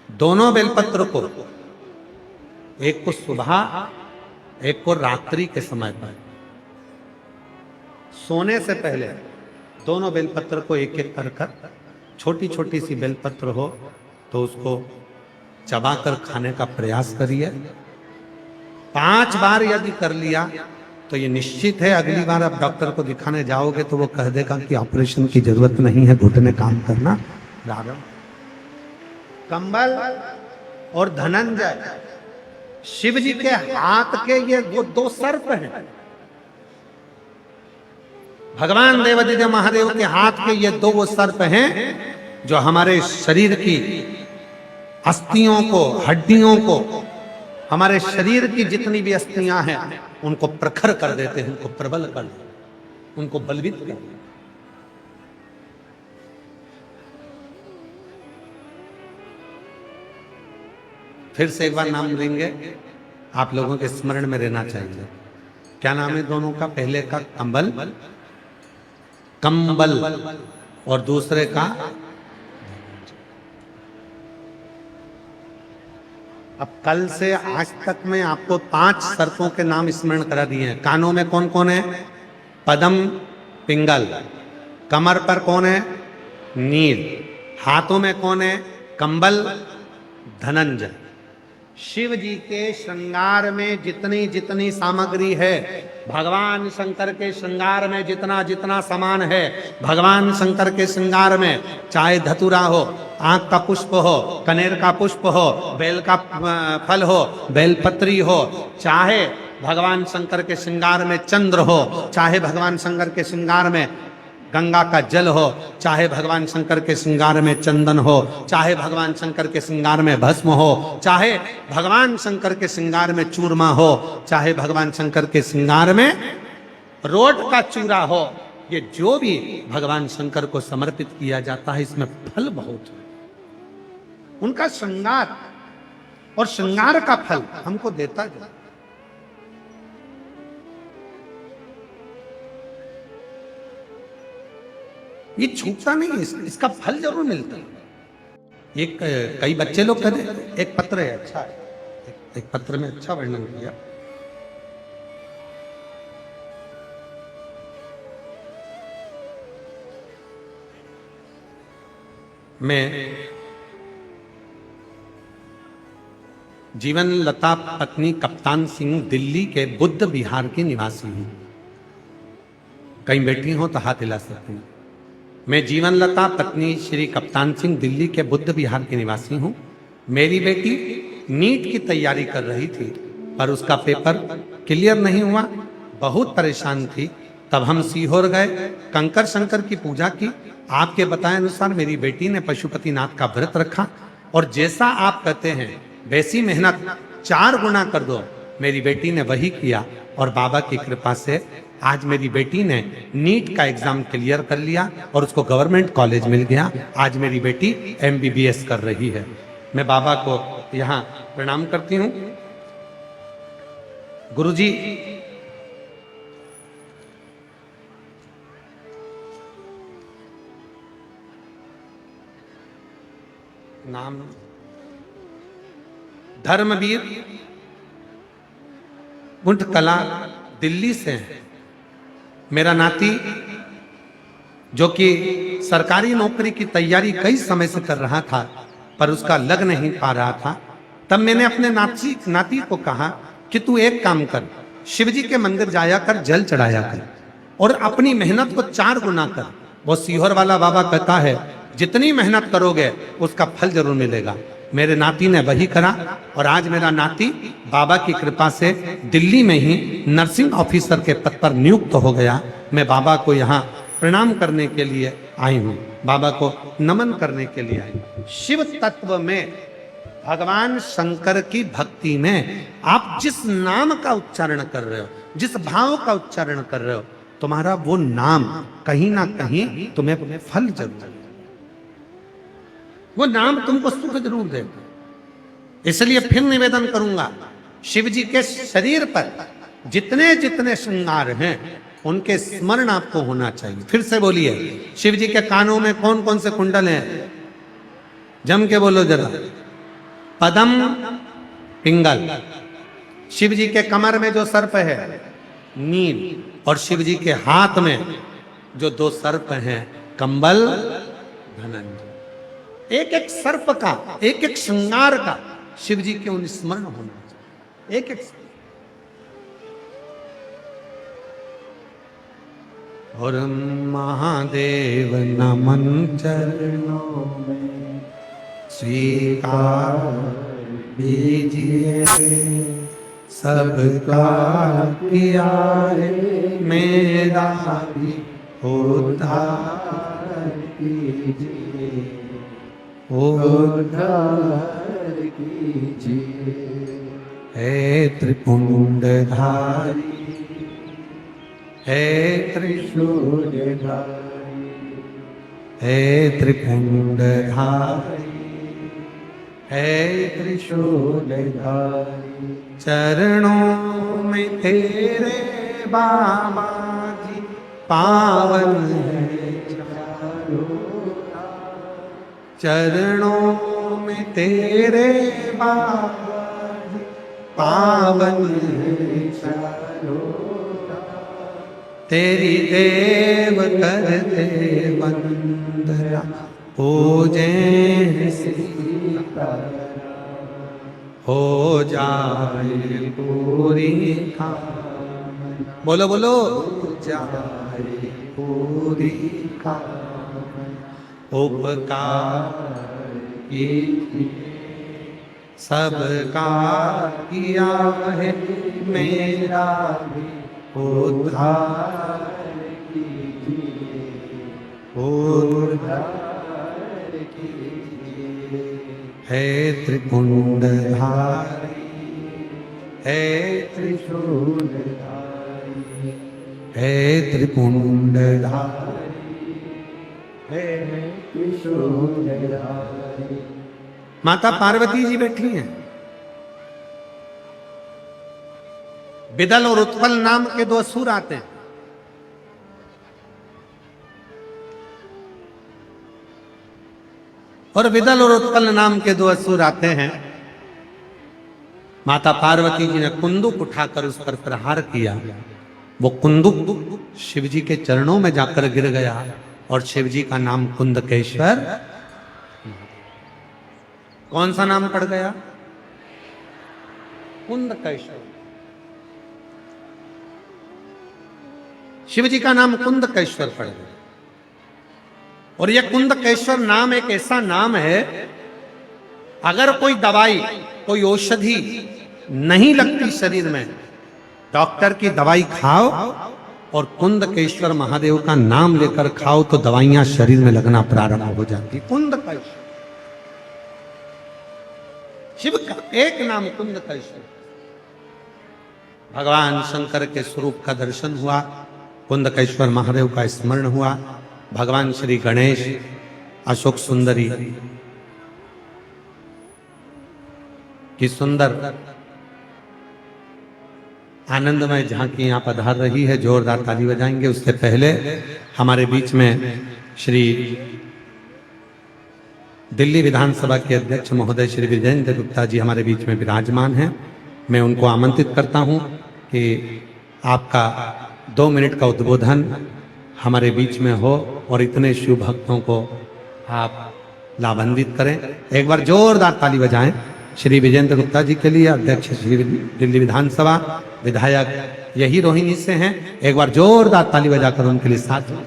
दोनों बेलपत्र को, एक को सुबह, एक को रात्रि के समय पर, सोने से पहले दोनों बेलपत्र को एक एक कर छोटी छोटी सी बेलपत्र हो तो उसको चबाकर खाने का प्रयास करिए। 5 बार यदि कर लिया तो ये निश्चित है अगली बार आप डॉक्टर को दिखाने जाओगे तो वो कह देगा कि ऑपरेशन की जरूरत नहीं है, घुटने काम करना प्रारंभ। कंबल और धनंजय शिव जी के हाथ के ये वो 2 सर्प हैं। भगवान देवादिदेव महादेव के हाथ के ये 2 वो सर्प हैं जो हमारे शरीर की अस्थियों को, हड्डियों को, हमारे शरीर की जितनी भी अस्थियां हैं उनको प्रखर कर देते हैं, उनको प्रबल कर देते, उनको बलवित कर देते। फिर से एक बार नाम लेंगे, आप लोगों के स्मरण में रहना चाहिए। क्या नाम है दोनों का? पहले का कंबल, कंबल, और दूसरे का, अब कल से आज तक में आपको 5 सर्पों के नाम स्मरण करा दिए हैं। कानों में कौन कौन है? पद्म, पिंगल। कमर पर कौन है? नील। हाथों में कौन है? कंबल, धनंजय। शिव जी के श्रृंगार में जितनी जितनी सामग्री है, भगवान शंकर के श्रृंगार में जितना जितना सामान है, भगवान शंकर के श्रृंगार में चाहे धतूरा हो, आंख का पुष्प हो, कनेर का पुष्प हो, बेल का फल हो, बेलपत्री हो, चाहे भगवान शंकर के श्रृंगार में चंद्र हो, चाहे भगवान शंकर के श्रृंगार में गंगा का जल हो, चाहे भगवान शंकर के श्रृंगार में चंदन हो, चाहे भगवान शंकर के श्रृंगार में भस्म हो, चाहे भगवान शंकर के श्रृंगार में चूरमा हो, चाहे भगवान शंकर के श्रृंगार में रोट का चूरा हो, ये जो भी भगवान शंकर को समर्पित किया जाता है इसमें फल बहुत है। उनका श्रृंगार और श्रृंगार का फल हमको देता है। ये छूटता नहीं है, इसका फल जरूर मिलता है। एक कई बच्चे लोग कहते एक पत्र है अच्छा है, एक पत्र में अच्छा वर्णन किया। मैं जीवन लता पत्नी कप्तान सिंह दिल्ली के बुद्ध विहार की निवासी हूं। कहीं बैठी हो तो हाथ हिला सकते हैं। मैं जीवन लता पत्नी श्री कप्तान सिंह दिल्ली के बुद्ध विहार की निवासी हूँ। मेरी बेटी नीट की तैयारी कर रही थी पर उसका पेपर क्लियर नहीं हुआ, बहुत परेशान थी। तब हम सीहोर गए, कंकर शंकर की पूजा की। आपके बताए अनुसार मेरी बेटी ने पशुपतिनाथ का व्रत रखा और जैसा आप कहते हैं वैसी मेहनत 4 गुना कर दो, मेरी बेटी ने वही किया और बाबा की कृपा से आज मेरी बेटी ने नीट का एग्जाम क्लियर कर लिया और उसको गवर्नमेंट कॉलेज मिल गया। आज मेरी बेटी MBBS कर रही है। मैं बाबा को यहाँ प्रणाम करती हूँ। गुरुजी, नाम धर्मवीर गुंठ कला दिल्ली से है। मेरा नाती जो कि सरकारी नौकरी की तैयारी कई समय से कर रहा था पर उसका लग नहीं पा रहा था, तब मैंने अपने नाती को कहा कि तू एक काम कर, शिवजी के मंदिर जाया कर, जल चढ़ाया कर और अपनी मेहनत को 4 गुना कर। वो सीहोर वाला बाबा कहता है जितनी मेहनत करोगे उसका फल जरूर मिलेगा। मेरे नाती ने वही करा और आज मेरा नाती बाबा की कृपा से दिल्ली में ही नर्सिंग ऑफिसर के पद पर नियुक्त हो गया। मैं बाबा को यहाँ प्रणाम करने के लिए आई हूँ, बाबा को नमन करने के लिए आई हूँ। शिव तत्व में, भगवान शंकर की भक्ति में आप जिस नाम का उच्चारण कर रहे हो, जिस भाव का उच्चारण कर रहे हो, तुम्हारा वो नाम कहीं ना कहीं तुम्हें फल जरूर। वो नाम तुमको सुख जरूर देगा। इसलिए फिर निवेदन करूंगा, शिव जी के शरीर पर जितने जितने श्रृंगार हैं उनके स्मरण आपको होना चाहिए। फिर से बोलिए, शिव जी के कानों में कौन कौन से कुंडल हैं? जम के बोलो जरा। पदम पिंगल। शिव जी के कमर में जो सर्प है नील, और शिव जी के हाथ में जो दो सर्प हैं कंबल धनंजय। एक एक सर्प का, एक एक श्रृंगार का शिव जी के उन स्मरण होना चाहिए। एक एक। और महादेव नमन चरणों में स्वीकार दीजिए, सबका किया है मेरा भी उद्धार कीजिए, उद्धार कीजिए। हे त्रिपुंडधारी, हे त्रिशूलधारी, हे त्रिपुंडधारी, हे त्रिशूलधारी। चरणों में तेरे बाबा जी पावन है चारों राह। चरणों में तेरे बाबा जी पावन है चारों राह। तेरी देव करते वंदना, पूजे हो जाए पूरी कामना। बोलो बोलो, हो जाए पूरी कामना। उपकार कीजिए, सबका किया है मेरा भी उद्धार कीजिए, उद्धार कीजिए। हे त्रिपुंडधारी, हे त्रिशूलधारी, हे त्रिपुंडधारी, हे त्रिशूलधारी। माता पार्वती जी बैठी हैं। विदल और उत्पल नाम के दो असुर आते हैं। और विदल और उत्पल नाम के दो असुर आते हैं। माता पार्वती जी ने कुंदुक उठाकर उस पर प्रहार किया। वो कुंदुक शिव जी के चरणों में जाकर गिर गया और शिव जी का नाम कुंदकेश्वर। कौन सा नाम पड़ गया? कुंदकेश्वर। शिव जी का नाम कुंदकेश्वर पड़ गया। और यह कुंदकेश्वर नाम एक ऐसा नाम है, अगर कोई दवाई, कोई औषधि नहीं लगती शरीर में, डॉक्टर की दवाई खाओ और कुंदकेश्वर महादेव का नाम लेकर खाओ तो दवाइयां शरीर में लगना प्रारंभ हो जाती। कुंदकेश्वर शिव का एक नाम कुंदकेश्वर। भगवान शंकर के स्वरूप का दर्शन हुआ, कुंदकेश्वर महादेव का स्मरण हुआ। भगवान श्री गणेश, अशोक सुंदरी की सुंदर आनंदमय झांकी यहां पधार रही है। जोरदार ताली बजाएंगे। उससे पहले हमारे बीच में श्री दिल्ली विधानसभा के अध्यक्ष महोदय श्री विजेंद्र गुप्ता जी हमारे बीच में विराजमान हैं। मैं उनको आमंत्रित करता हूं कि आपका 2 मिनट का उद्बोधन हमारे बीच में हो और इतने शिव भक्तों को आप लाभान्वित करें। एक बार जोरदार ताली बजाएं श्री विजेंद्र गुप्ता जी के लिए, अध्यक्ष श्री दिल्ली विधानसभा, विधायक यही रोहिणी से हैं। एक बार जोरदार ताली बजाकर उनके लिए साथ में।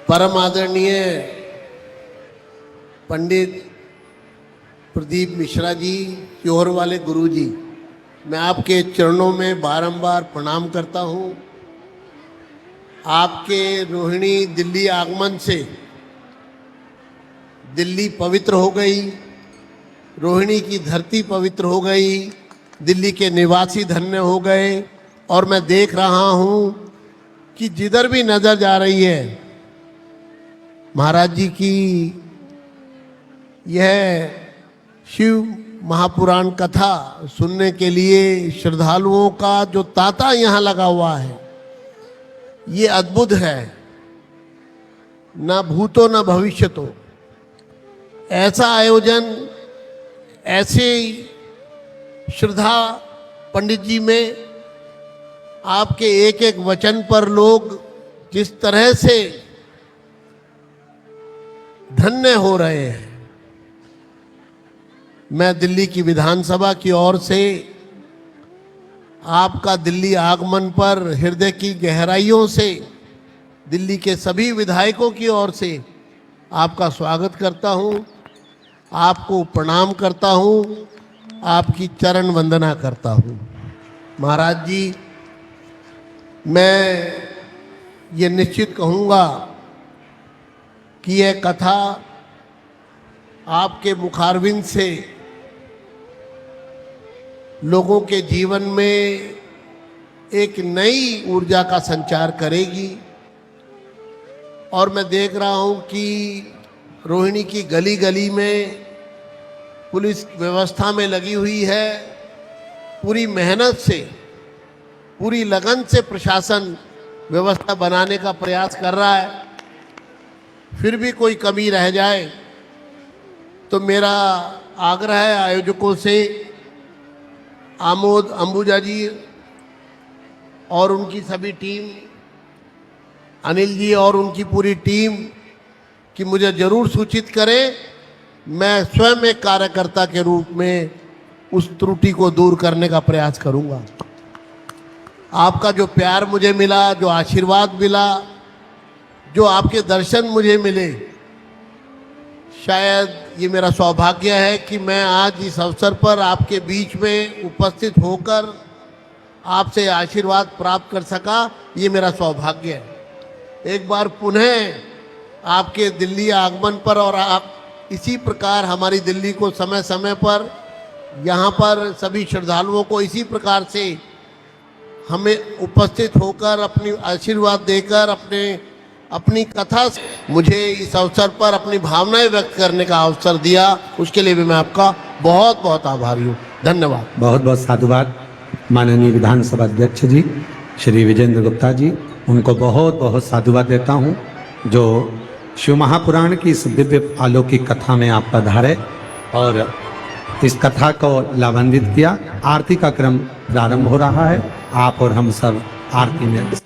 परम आदरणीय पंडित प्रदीप मिश्रा जी, क्योर वाले गुरु जी, मैं आपके चरणों में बारंबार प्रणाम करता हूँ। आपके रोहिणी दिल्ली आगमन से दिल्ली पवित्र हो गई, रोहिणी की धरती पवित्र हो गई, दिल्ली के निवासी धन्य हो गए। और मैं देख रहा हूँ कि जिधर भी नजर जा रही है महाराज जी की यह शिव महापुराण कथा सुनने के लिए श्रद्धालुओं का जो तांता यहाँ लगा हुआ है, ये अद्भुत है। ना भूतो न भविष्यतो, ऐसा आयोजन, ऐसे श्रद्धा पंडित जी में आपके एक एक वचन पर लोग जिस तरह से धन्य हो रहे हैं। मैं दिल्ली की विधानसभा की ओर से आपका दिल्ली आगमन पर हृदय की गहराइयों से, दिल्ली के सभी विधायकों की ओर से आपका स्वागत करता हूं, आपको प्रणाम करता हूं, आपकी चरण वंदना करता हूं। महाराज जी, मैं ये निश्चित कहूँगा कि यह कथा आपके मुखारविंद से लोगों के जीवन में एक नई ऊर्जा का संचार करेगी। और मैं देख रहा हूँ कि रोहिणी की गली गली में पुलिस व्यवस्था में लगी हुई है, पूरी मेहनत से, पूरी लगन से प्रशासन व्यवस्था बनाने का प्रयास कर रहा है। फिर भी कोई कमी रह जाए तो मेरा आग्रह है आयोजकों से, आमोद अंबुजा जी और उनकी सभी टीम, अनिल जी और उनकी पूरी टीम, कि मुझे ज़रूर सूचित करें। मैं स्वयं एक कार्यकर्ता के रूप में उस त्रुटि को दूर करने का प्रयास करूंगा। आपका जो प्यार मुझे मिला, जो आशीर्वाद मिला, जो आपके दर्शन मुझे मिले, शायद ये मेरा सौभाग्य है कि मैं आज इस अवसर पर आपके बीच में उपस्थित होकर आपसे आशीर्वाद प्राप्त कर सका। ये मेरा सौभाग्य है। एक बार पुनः आपके दिल्ली आगमन पर, और आप इसी प्रकार हमारी दिल्ली को समय समय पर, यहाँ पर सभी श्रद्धालुओं को इसी प्रकार से हमें उपस्थित होकर अपनी आशीर्वाद देकर अपनी कथा से मुझे इस अवसर पर अपनी भावनाएं व्यक्त करने का अवसर दिया, उसके लिए भी मैं आपका बहुत बहुत आभारी हूँ। धन्यवाद। बहुत बहुत साधुवाद माननीय विधानसभा अध्यक्ष जी श्री विजेंद्र गुप्ता जी, उनको बहुत बहुत साधुवाद देता हूँ जो शिव महापुराण की इस दिव्य अलौकिक कथा में आप पधारे और इस कथा को लाभान्वित किया। आरती का क्रम प्रारंभ हो रहा है, आप और हम सब आरती में